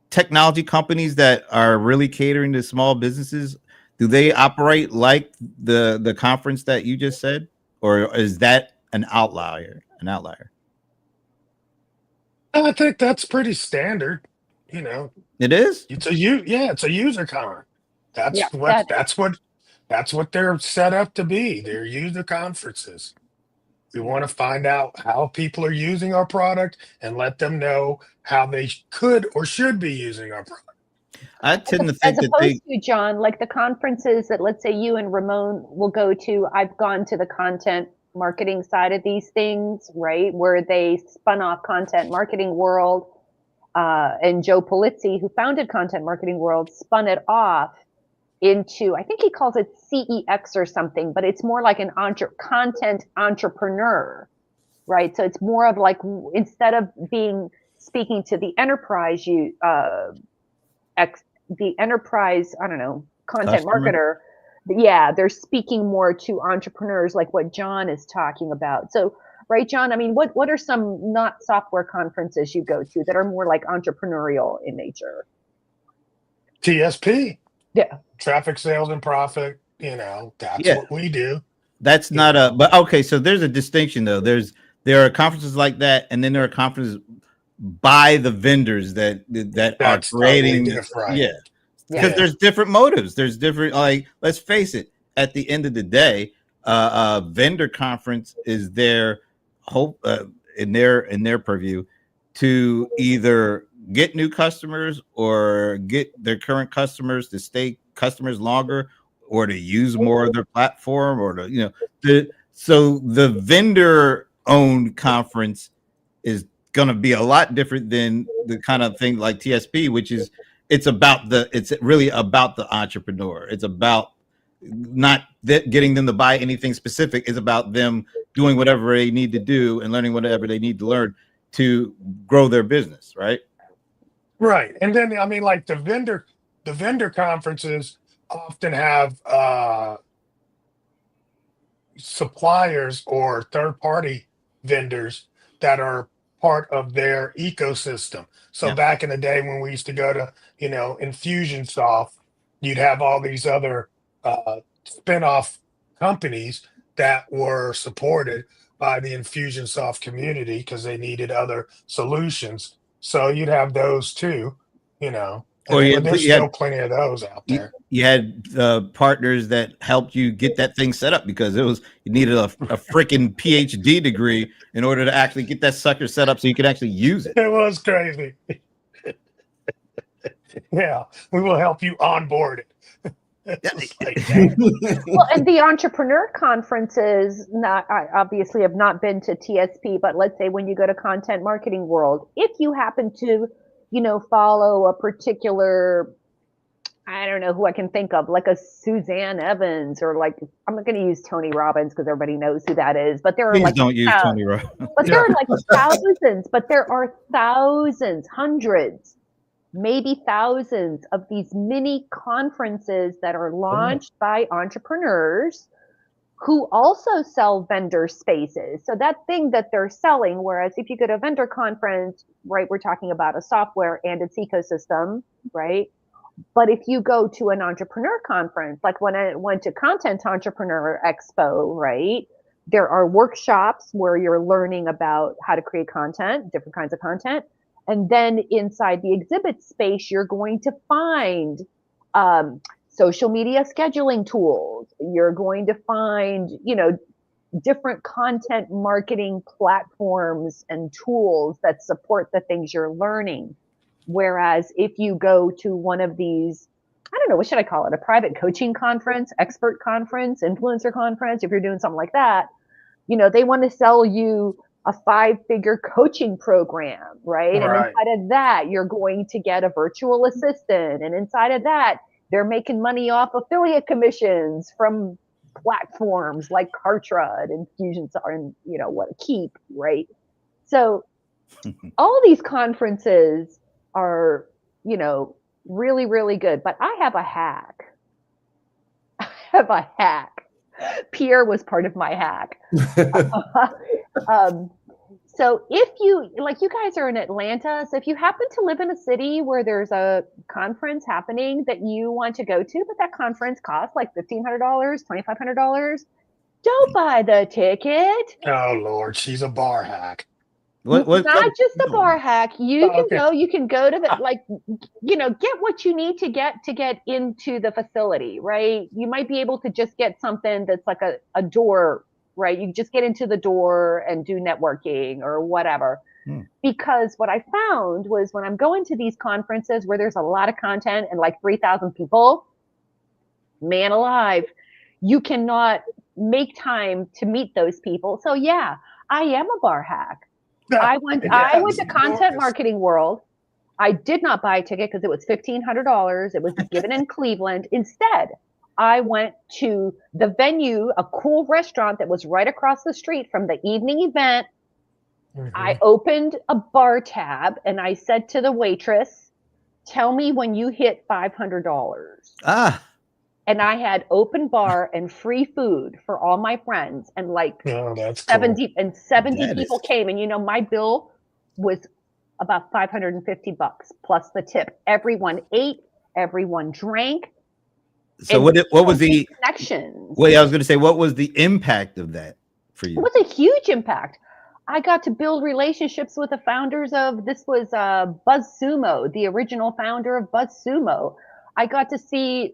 technology companies that are really catering to small businesses, do they operate like the conference that you just said, or is that an outlier? I think that's pretty standard. You know, It is. it's a user con. Yeah, That's what they're set up to be. They're user conferences. We want to find out how people are using our product and let them know how they could or should be using our product. I tend to as think that opposed to, John, like the conferences that, let's say, you and Ramon will go to. I've gone to the content marketing side of these things, right, where they spun off Content Marketing World, and Joe Polizzi, who founded Content Marketing World, spun it off into, I think he calls it CEX or something, but it's more like an content entrepreneur, right? So it's more of like, instead of speaking to the enterprise, the enterprise, I don't know, content Customer. marketer. Yeah, they're speaking more to entrepreneurs, like what John is talking about. So, right, John, I mean, what are some not software conferences you go to that are more like entrepreneurial in nature? TSP, Yeah. traffic sales and profit. You know, that's Yeah. what we do. That's not a, but okay. So there's a distinction though. There are conferences like that, and then there are conferences by the vendors that are That's creating. totally different. Yeah, because there's different motives. There's different, like, let's face it. At the end of the day, vendor conference is their hope in their purview to either get new customers or get their current customers to stay customers longer, or to use more of their platform, or to, so the vendor owned conference is going to be a lot different than the kind of thing like TSP, which is it's really about the entrepreneur. It's about not getting them to buy anything specific. It's about them doing whatever they need to do and learning whatever they need to learn to grow their business, right? Right. And then, I mean, like the vendor the vendor conferences often have suppliers or third party vendors that are part of their ecosystem. So Yeah. back in the day when we used to go to, Infusionsoft, you'd have all these other spin-off companies that were supported by the Infusionsoft community because they needed other solutions. So you'd have those too, Or and there's you had still plenty of those out there. you had partners that helped you get that thing set up because you needed a freaking PhD degree in order to actually get that sucker set up so you could actually use it. It was crazy. Yeah, we will help you onboard it. Just like that. Well, and the entrepreneur conferences, I obviously have not been to TSP, but let's say when you go to Content Marketing World, if you happen to, follow a particular, I don't know who I can think of, like a Suzanne Evans, or like, I'm not going to use Tony Robbins because everybody knows who that is, but there are Please like don't use Tony Robbins. But there are like thousands, but there are thousands, hundreds, maybe thousands of these mini conferences that are launched by entrepreneurs who also sell vendor spaces. So that thing that they're selling, whereas if you go to a vendor conference, right, we're talking about a software and its ecosystem, right? But if you go to an entrepreneur conference, like when I went to Content Entrepreneur Expo, right, there are workshops where you're learning about how to create content, different kinds of content. And then inside the exhibit space, you're going to find social media scheduling tools. You're going to find, different content marketing platforms and tools that support the things you're learning. Whereas if you go to one of these, I don't know, what should I call it? A private coaching conference, expert conference, influencer conference. If you're doing something like that, they want to sell you a 5-figure coaching program, right? And inside of that, you're going to get a virtual assistant. And inside of that, they're making money off affiliate commissions from platforms like Kartra and Infusionsoft and, Keep, right? So all these conferences are, really, really good. But I have a hack. Pierre was part of my hack. So if you guys are in Atlanta, so if you happen to live in a city where there's a conference happening that you want to go to, but that conference costs like $1,500, $2,500, don't buy the ticket. Oh Lord, she's a bar hack. Not just a bar hack. You can go to the, get what you need to get into the facility, right? You might be able to just get something that's like a door, right? You just get into the door and do networking or whatever. Because what I found was when I'm going to these conferences where there's a lot of content and like 3,000 people, man alive, you cannot make time to meet those people. So yeah, I am a bar hack. I went to Content Marketing World. I did not buy a ticket because it was $1,500. It was given in Cleveland. Instead, I went to the venue, a cool restaurant that was right across the street from the evening event. I opened a bar tab and I said to the waitress, "Tell me when you hit $500." And I had open bar and free food for all my friends, and like 70 people came, and my bill was about $550 plus the tip. Everyone ate, everyone drank. So what was the connections? Wait, I was going to say, what was the impact of that for you? It was a huge impact. I got to build relationships with the founders of, this was BuzzSumo, the original founder of BuzzSumo. I got to see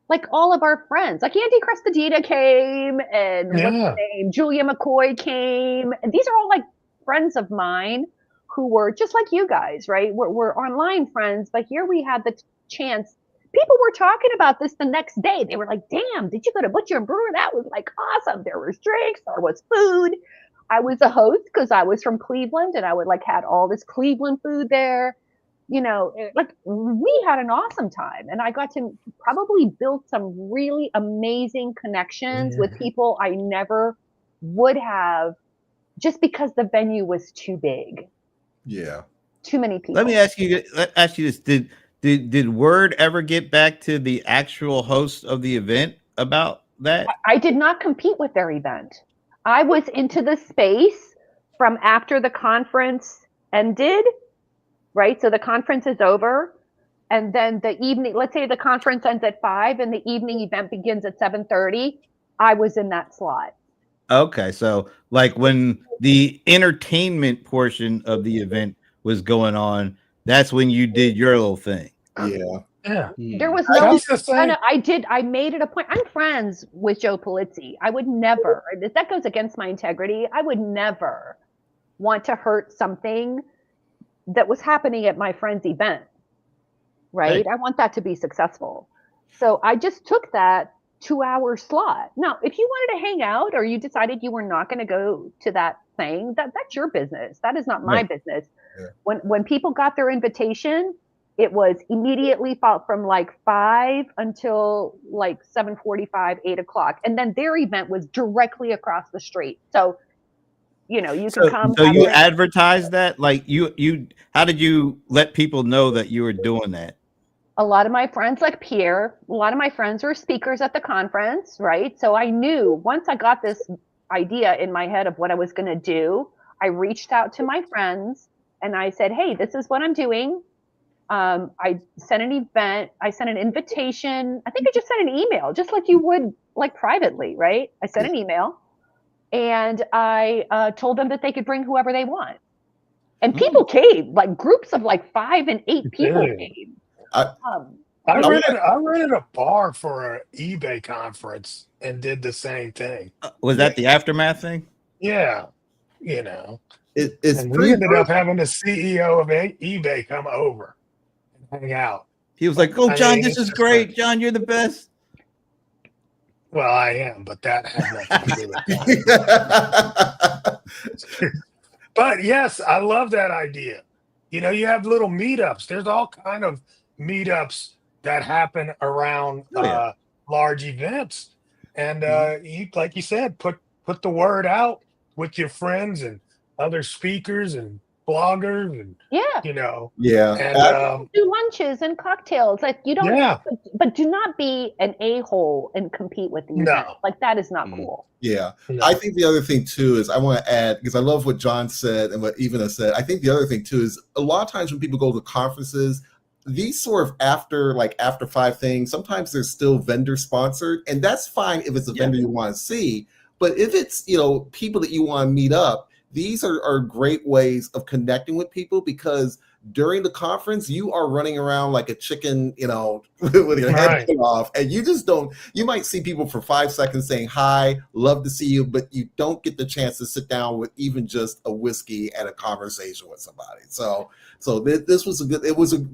like all of our friends, like Andy Crestodina came, and what's her name? Julia McCoy came. And these are all like friends of mine who were just like you guys, right? We're online friends, but here we had the chance. People were talking about this the next day. They were like, "Damn, did you go to Butcher and Brewer? That was like awesome. There was drinks, there was food." I was a host because I was from Cleveland, and I would like had all this Cleveland food there. Like we had an awesome time, and I got to probably build some really amazing connections with people I never would have, just because the venue was too big. Yeah. Too many people. Let me ask you this. Did word ever get back to the actual host of the event about that? I did not compete with their event. I was into the space from after the conference ended, right? So the conference is over. And then the evening, let's say the conference ends at 5 and the evening event begins at 7:30. I was in that slot. Okay, so like when the entertainment portion of the event was going on, that's when you did your little thing. Yeah. Yeah. There was I no, That's the thing. I made it a point. I'm friends with Joe Polizzi. I would never, that goes against my integrity. I would never want to hurt something that was happening at my friend's event, right? I want that to be successful. So I just took that 2-hour slot. Now, if you wanted to hang out or you decided you were not going to go to that thing, that's your business. That is not my Right. business. Yeah. When people got their invitation, it was immediately from like 5 until like 7:45, 8 o'clock. And then their event was directly across the street. So, you know, you can So, come. so have you drinks. advertised that? Like you how did you let people know that you were doing that? A lot of my friends, like Pierre, a lot of my friends were speakers at the conference, right? So I knew once I got this idea in my head of what I was going to do, I reached out to my friends and I said, hey, this is what I'm doing. I sent an invitation. I think I just sent an email, just like you would like privately, right? I sent an email and I told them that they could bring whoever they want. And people came, like groups of like 5 and 8 people Yeah. came. I- I No, rented a bar for an eBay conference and did the same thing. Was that the aftermath thing? Yeah, you know, it's and we pretty ended up having the CEO of eBay come over and hang out. He was like, "Oh, I John, mean, this it's is just great. like- John, you're the best." Well, I am, but that has nothing to do with that. But yes, I love that idea. You know, you have little meetups. There's all kind of meetups that happen around Oh, yeah. large events, and Mhm. you, like you said, put the word out with your friends and other speakers and bloggers, and Yeah. you know, yeah. and Do lunches and cocktails. Like you don't, yeah, but do not be an a-hole and compete with the event. no, Like that is not Mm. cool. Yeah. no. I think the other thing too is I want to add, because I love what John said and what Ivana said. I think the other thing too is a lot of times when people go to conferences, these sort of after 5 things, sometimes they're still vendor sponsored, and that's fine if it's a Yeah. vendor you want to see. But if it's people that you want to meet up, these are great ways of connecting with people, because during the conference you are running around like a chicken, with your head Right. cut off, and you just don't. You might see people for 5 seconds saying hi, love to see you, but you don't get the chance to sit down with even just a whiskey and a conversation with somebody. So this was a good. It was a.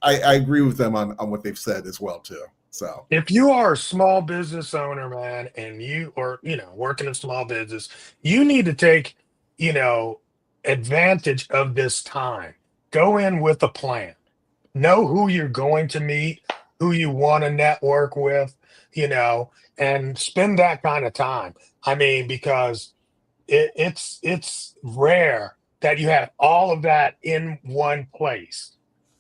I agree with them on what they've said as well too. So If you are a small business owner, man, and you or working a small business, you need to take, advantage of this time. Go in with a plan. Know who you're going to meet, who you want to network with, and spend that kind of time. I mean, because it's rare that you have all of that in one place,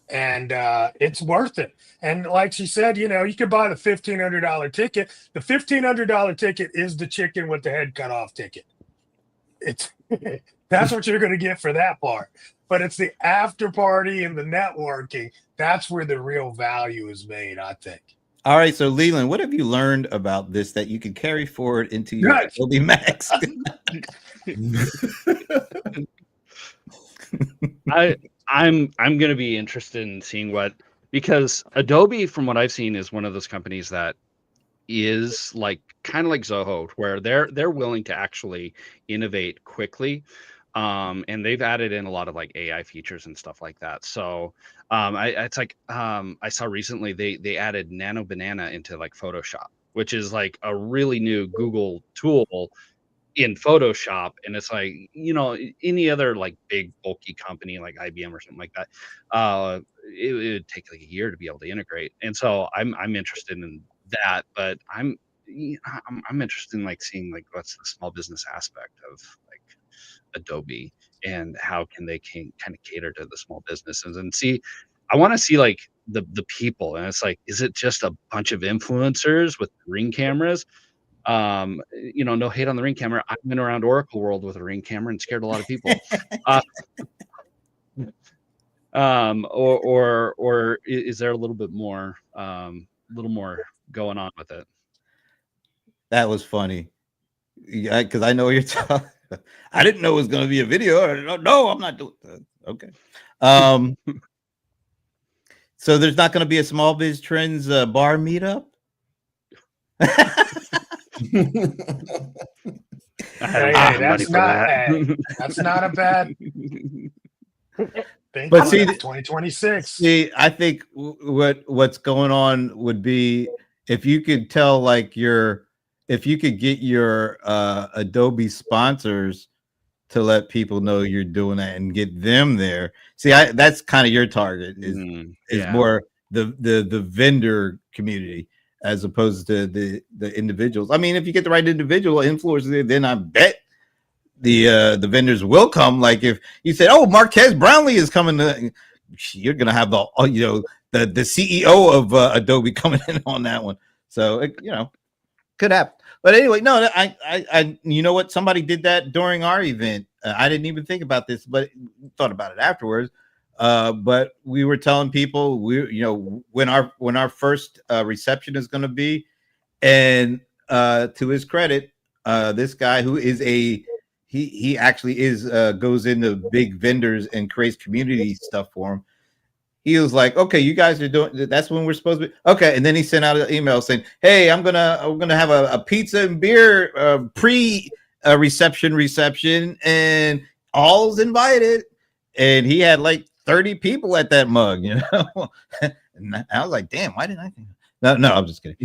and it's worth it. And like she said, you could buy the $1,500 ticket. The $1,500 ticket is the chicken with the head cut off ticket. It's that's what you're going to get for that part. But it's the after party and the networking. That's where the real value is made, I think. All right, so Leland, what have you learned about this that you can carry forward into your Good. Adobe Max? I'm gonna be interested in seeing because Adobe, from what I've seen, is one of those companies that is like kind of like Zoho, where they're willing to actually innovate quickly. And they've added in a lot of like AI features and stuff like that. So I saw recently they added Nano Banana into like Photoshop, which is like a really new Google tool in Photoshop. And it's like, any other like big bulky company like IBM or something like that, it would take like a year to be able to integrate. And so I'm interested in that, but I'm interested in like seeing like what's the small business aspect of like Adobe and how can they kind of cater to the small businesses and see. I want to see like the people, and it's like, is it just a bunch of influencers with ring cameras? No hate on the ring camera. I've been around Oracle World with a ring camera and scared a lot of people. Or is there a little bit more, going on with it? That was funny. Yeah, because I know you're talking. I didn't know it was going to be a video. No, I'm not doing that. Okay. So there's not going to be a Small Biz Trends bar meetup? That's not a bad thing. But see, 2026. See, I think what's going on would be if you could tell, like, if you could get your Adobe sponsors to let people know you're doing that and get them there. See, that's kind of your target is more the vendor community as opposed to the individuals. I mean, if you get the right individual influencers, then I bet the vendors will come. Like if you said, "Oh, Marquez Brownlee is coming," you're gonna have the CEO of Adobe coming in on that one. So could happen. But anyway, no, I you know what? Somebody did that during our event. I didn't even think about this, but thought about it afterwards. But we were telling people when our first reception is going to be, and to his credit, this guy who is he actually is goes into big vendors and creates community stuff for them. He was like, "Okay, you guys are doing. That's when we're supposed to be okay." And then he sent out an email saying, "Hey, we're gonna have a pizza and beer pre reception, and all's invited." And he had like 30 people at that mug, And I was like, "Damn, why didn't I think?" No, I'm just kidding.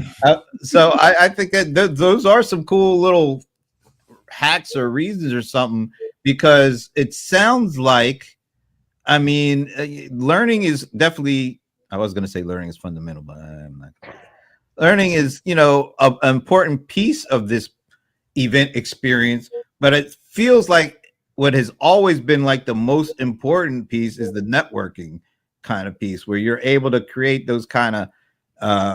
So I think that those are some cool little hacks or reasons or something, because it sounds like. I mean, learning is definitely, I was going to say learning is fundamental, but I'm not. Learning is, an important piece of this event experience, but it feels like what has always been like the most important piece is the networking kind of piece, where you're able to create those kind of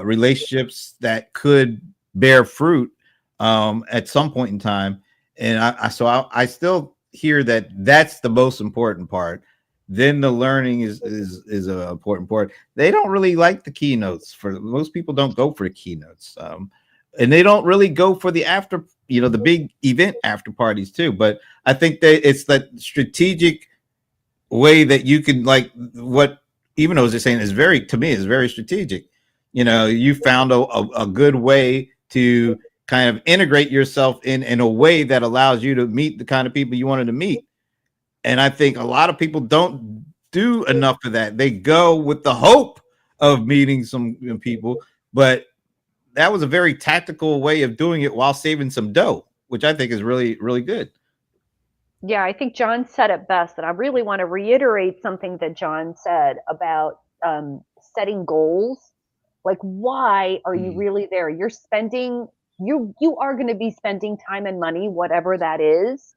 relationships that could bear fruit at some point in time. And I still hear that that's the most important part. Then the learning is an important part. They don't really like the keynotes. For most people, don't go for the keynotes, and they don't really go for the after, the big event after parties too. But I think that it's that strategic way that you can, like, what even though they're saying is very strategic. You found a good way to kind of integrate yourself in a way that allows you to meet the kind of people you wanted to meet. And I think a lot of people don't do enough of that. They go with the hope of meeting some people, but that was a very tactical way of doing it while saving some dough, which I think is really, really good. Yeah, I think John said it best, and I really want to reiterate something that John said about setting goals. Like, why are you really there? You're spending, you are going to be spending time and money, whatever that is.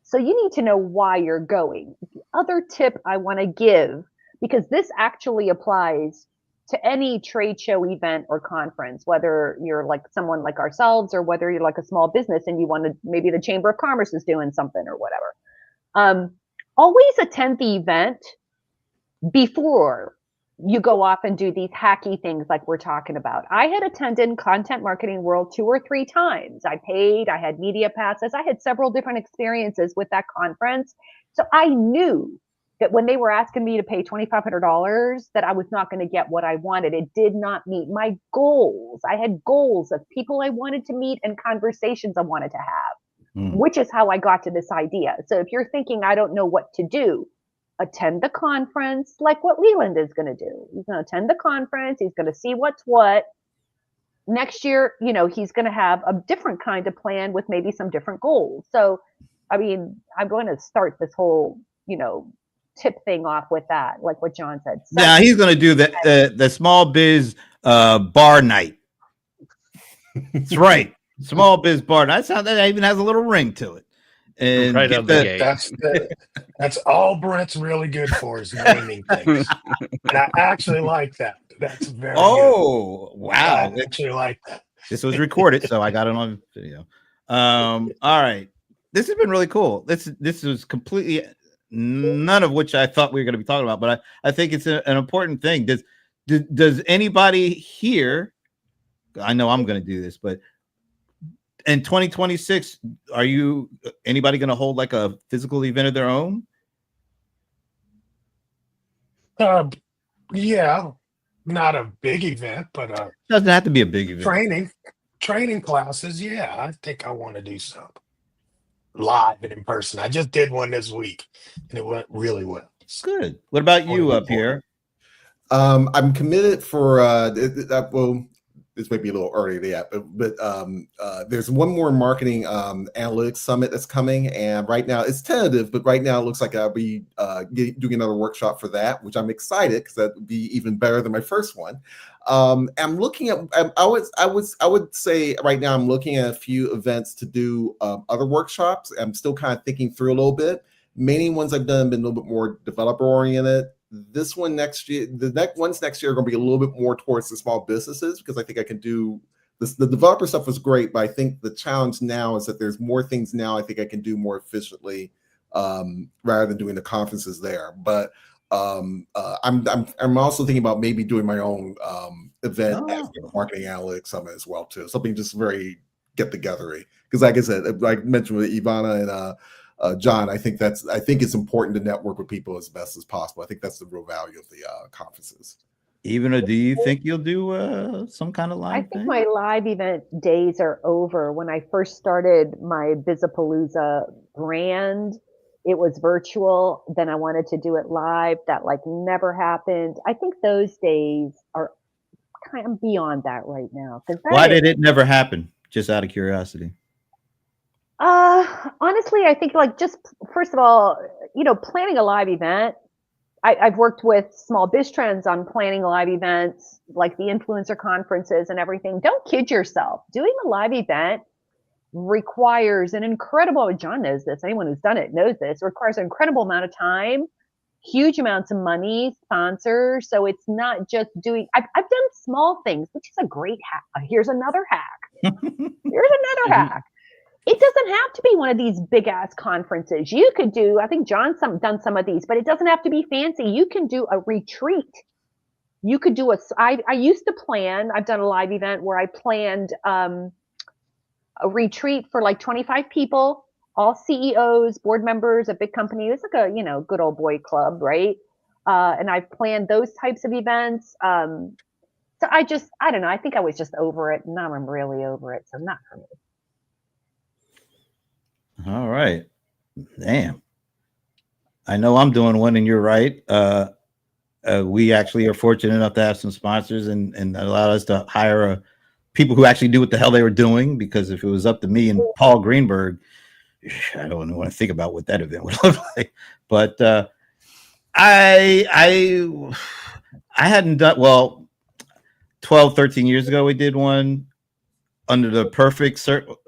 So you need to know why you're going. The other tip I want to give, because this actually applies to any trade show, event, or conference, whether you're like someone like ourselves or whether you're like a small business and you want to, maybe the Chamber of Commerce is doing something or whatever. Always attend the event before you go off and do these hacky things like we're talking about. I had attended Content Marketing World 2 or 3 times. I paid, I had media passes. I had several different experiences with that conference. So I knew that when they were asking me to pay $2,500, that I was not going to get what I wanted. It did not meet my goals. I had goals of people I wanted to meet and conversations I wanted to have, which is how I got to this idea. So if you're thinking, I don't know what to do, attend the conference, like what Leland is going to do. He's going to attend the conference. He's going to see what's what. Next year, he's going to have a different kind of plan with maybe some different goals. So, I mean, I'm going to start this whole, tip thing off with that, like what John said. Yeah, he's going to do the small biz bar night. That's right. Small biz bar night. That even has a little ring to it. and Right get out the the- gate. That's all Brent's really good for is naming things, and I actually like that. That's very good. Oh, wow. I actually like that. This was recorded, so I got it on video. All right. This has been really cool. This was completely none of which I thought we were going to be talking about, but I think it's an important thing. Does anybody here? I know I'm going to do this, but in 2026, are anybody going to hold like a physical event of their own? Yeah, not a big event, but Doesn't have to be a big event. training classes. Yeah, I think I want to do some live and in person. I just did one this week, and it went really well. Good. What about you up here? I'm committed for well, this may be a little early yet, but there's one more marketing analytics summit that's coming, and right now it's tentative, but right now it looks like I'll be doing another workshop for that, which I'm excited because that would be even better than my first one. I'm looking at I would say right now I'm looking at a few events to do other workshops. I'm still kind of thinking through a little bit. Many ones I've done have been a little bit more developer oriented. This one next year, the next ones next year are going to be a little bit more towards the small businesses because I think I can do this. The developer stuff was great, but I think the challenge now is that there's more things now I think I can do more efficiently rather than doing the conferences there. But I'm also thinking about maybe doing my own event after the marketing analytics summit as well too. Something just very get togethery because, like I said, like I mentioned with Ivana and John, I think it's important to network with people as best as possible. I think that's the real value of the conferences. Ivana, do you think you'll do some kind of live I think thing? my live event days are over. When I first started my Bizapalooza brand, it was virtual. Then I wanted to do it live. That like never happened. I think those days are kind of beyond that right now. Why did it never happen? Just out of curiosity. Honestly, I think like just first of all, planning a live event. I've worked with Small Biz Trends on planning live events, like the influencer conferences and everything. Don't kid yourself. Doing a live event requires an incredible, John knows this, anyone who's done it knows this, requires an incredible amount of time, huge amounts of money, sponsors. So it's not just doing, I've done small things, which is a great hack. Here's another hack. Hack. It doesn't have to be one of these big ass conferences. You could do, I think John's done some of these, but it doesn't have to be fancy. You can do a retreat. You could do I used to plan, I've done a live event where I planned a retreat for like 25 people, all CEOs, board members, a big company. It's like a, good old boy club, right? And I've planned those types of events. So I don't know. I think I was just over it. Now I'm really over it. So not for me. All right. Damn. I know I'm doing one and you're right. We actually are fortunate enough to have some sponsors and allowed us to hire people who actually do what the hell they were doing, because if it was up to me and Paul Greenberg, I don't want to think about what that event would look like. But I hadn't done, 12, 13 years ago, we did one under the perfect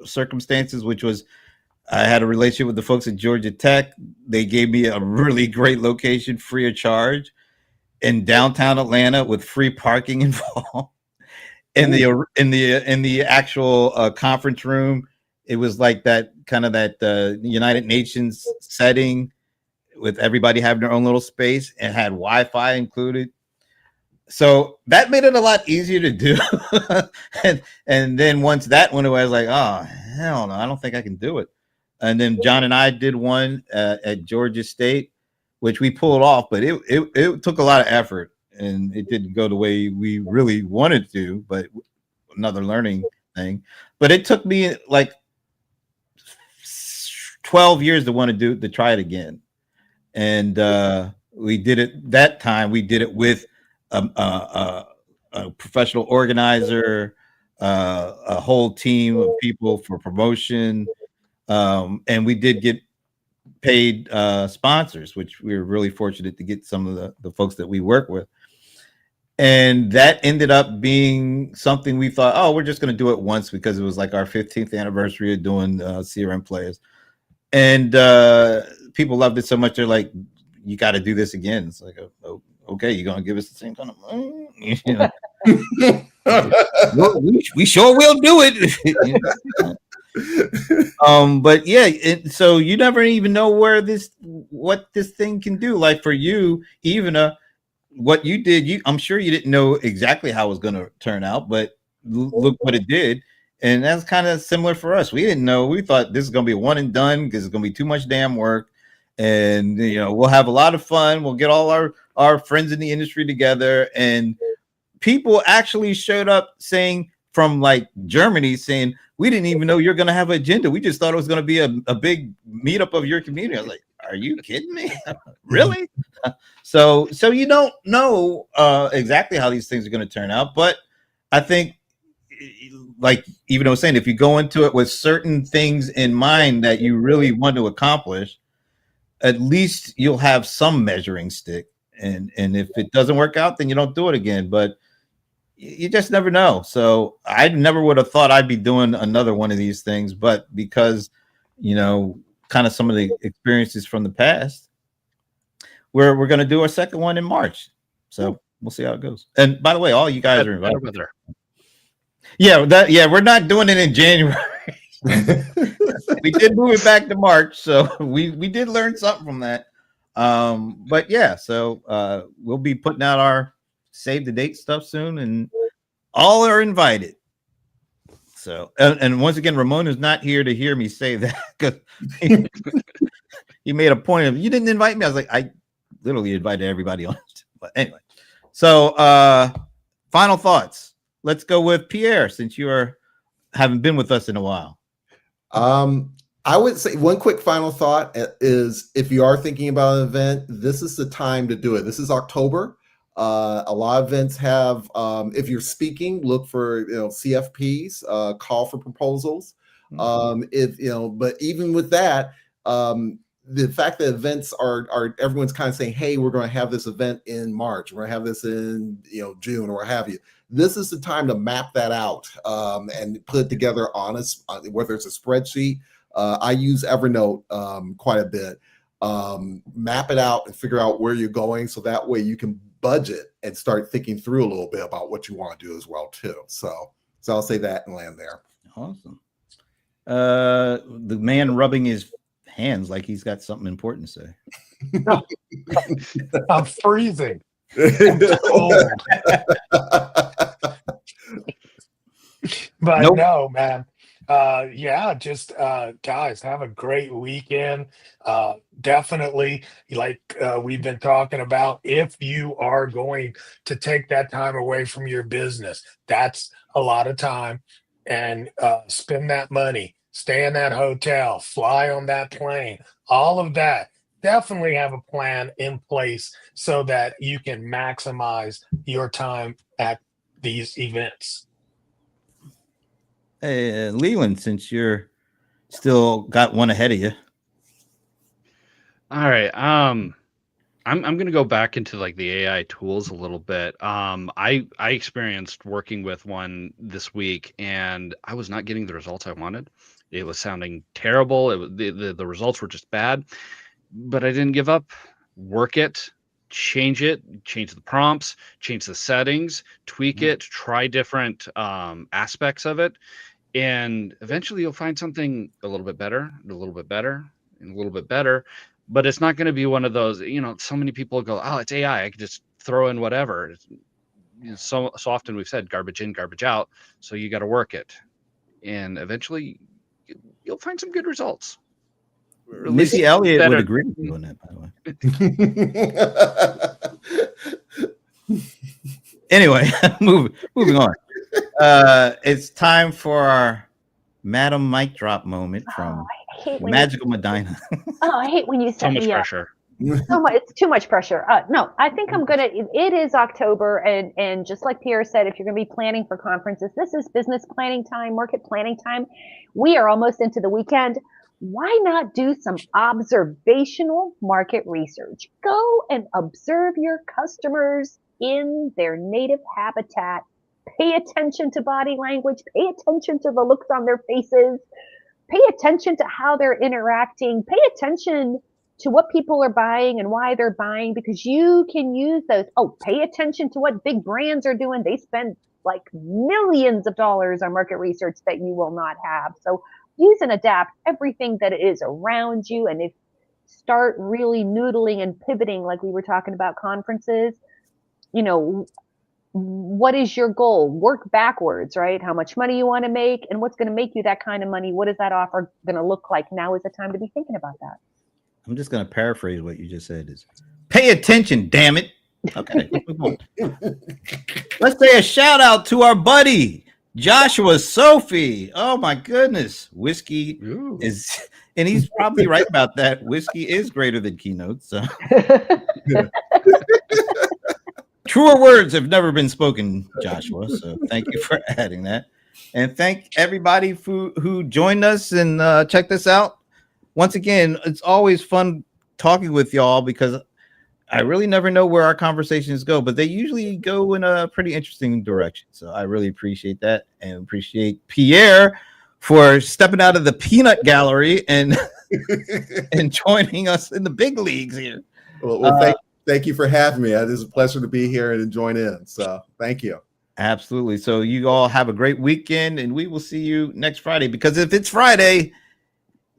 circumstances, which was I had a relationship with the folks at Georgia Tech. They gave me a really great location, free of charge, in downtown Atlanta with free parking involved. In the actual conference room, it was like that kind of that United Nations setting with everybody having their own little space, and had Wi-Fi included. So that made it a lot easier to do. and then once that went away, I was like, oh, hell no, I don't think I can do it. And then John and I did one at Georgia State, which we pulled off, but it took a lot of effort, and it didn't go the way we really wanted to, but another learning thing. But it took me like 12 years to try it again. And we did it that time. We did it with a professional organizer, a whole team of people for promotion. And we did get paid sponsors, which we were really fortunate to get some of the folks that we work with. And that ended up being something we thought, oh, we're just going to do it once because it was like our 15th anniversary of doing CRM Players. and people loved it so much they're like, you got to do this again. It's like, oh, okay, you're gonna give us the same kind of money? You know? we sure will do it. But yeah, so you never even know what this thing can do. Like for you, even what you did, I'm sure you didn't know exactly how it was going to turn out, but look what it did. And that's kind of similar for us. We didn't know. We thought this is going to be one and done because it's going to be too much damn work. And, we'll have a lot of fun. We'll get all our friends in the industry together. And people actually showed up saying from like Germany saying, we didn't even know you're going to have an agenda. We just thought it was going to be a big meetup of your community. I was like, are you kidding me? Really? So you don't know exactly how these things are going to turn out. But I think, like even I was saying, if you go into it with certain things in mind that you really want to accomplish, at least you'll have some measuring stick. And if it doesn't work out, then you don't do it again. But you just never know. So I never would have thought I'd be doing another one of these things, but because, kind of some of the experiences from the past, we're going to do our second one in March. So we'll see how it goes. And by the way, all you guys are invited. Yeah, we're not doing it in January. We did move it back to March, so we did learn something from that. But yeah, so we'll be putting out our save the date stuff soon, and all are invited. So and once again, Ramon is not here to hear me say that because he made a point of, you didn't invite me. I was like, I literally invited everybody on it. But anyway, so final thoughts. Let's go with Pierre, since you haven't been with us in a while. I would say one quick final thought is, if you are thinking about an event, this is the time to do it. This is October. A lot of events have, if you're speaking, look for CFPs, call for proposals. But even with that, the fact that events are everyone's kind of saying, hey, we're going to have this event in March, we're going to have this in June, or what have you. This is the time to map that out and put together honest, whether it's a spreadsheet. I use Evernote quite a bit. Map it out and figure out where you're going, so that way you can budget and start thinking through a little bit about what you want to do as well too. So I'll say that and land there. Awesome. The man rubbing his hands like he's got something important to say. I'm freezing. I'm cold. But Nope. No, man. Just guys, have a great weekend. Definitely, like we've been talking about, if you are going to take that time away from your business, that's a lot of time, and spend that money, stay in that hotel, fly on that plane, all of that. Definitely have a plan in place so that you can maximize your time at these events. Hey, Leland, since you're still got one ahead of you. All right. I'm gonna go back into like the AI tools a little bit. I experienced working with one this week, and I was not getting the results I wanted. It was sounding terrible. The results were just bad, but I didn't give up. Work it, change the prompts, change the settings, tweak it, try different aspects of it, and eventually you'll find something a little bit better, and a little bit better, and a little bit better. But it's not going to be one of those, so many people go, oh, it's AI, I can just throw in whatever. So often we've said garbage in, garbage out. So you got to work it. And eventually you'll find some good results. Missy Elliott would agree with you on that, by the way. Anyway, moving on. It's time for our Madam Mic Drop moment from Magical Medina. I hate when you So set much me up. pressure. It's too much pressure. No, I think I'm gonna. It is October, and just like Pierre said, if you're gonna be planning for conferences, this is business planning time, market planning time. We are almost into the weekend. Why not do some observational market research? Go and observe your customers in their native habitat. Pay attention to body language. Pay attention to the looks on their faces. pay attention to how they're interacting, pay attention to what people are buying and why they're buying, because you can use those. Oh, pay attention to what big brands are doing. They spend like millions of dollars on market research that you will not have. So use and adapt everything that is around you. And if start really noodling and pivoting, like we were talking about conferences, you know, what is your goal? Work backwards, right? How much money you want to make and what's going to make you that kind of money. What is that offer going to look like? Now is the time to be thinking about that. I'm just going to paraphrase what you just said is pay attention, damn it. Okay. Let's say a shout out to our buddy, Joshua Sophie. Oh my goodness. Whiskey is, and he's probably right about that. Whiskey is greater than Keynote. So truer words have never been spoken, Joshua. So thank you for adding that. And thank everybody who joined us and checked us out. Once again, it's always fun talking with y'all because I really never know where our conversations go, but they usually go in a pretty interesting direction. So I really appreciate that and appreciate Pierre for stepping out of the peanut gallery and and joining us in the big leagues here. Well, thank you for having me. It is a pleasure to be here and join in. So thank you. Absolutely. So you all have a great weekend, and we will see you next Friday. Because if it's Friday,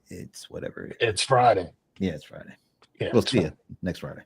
it's whatever. It's Friday. Yeah, it's Friday. Yeah, We'll see you next Friday.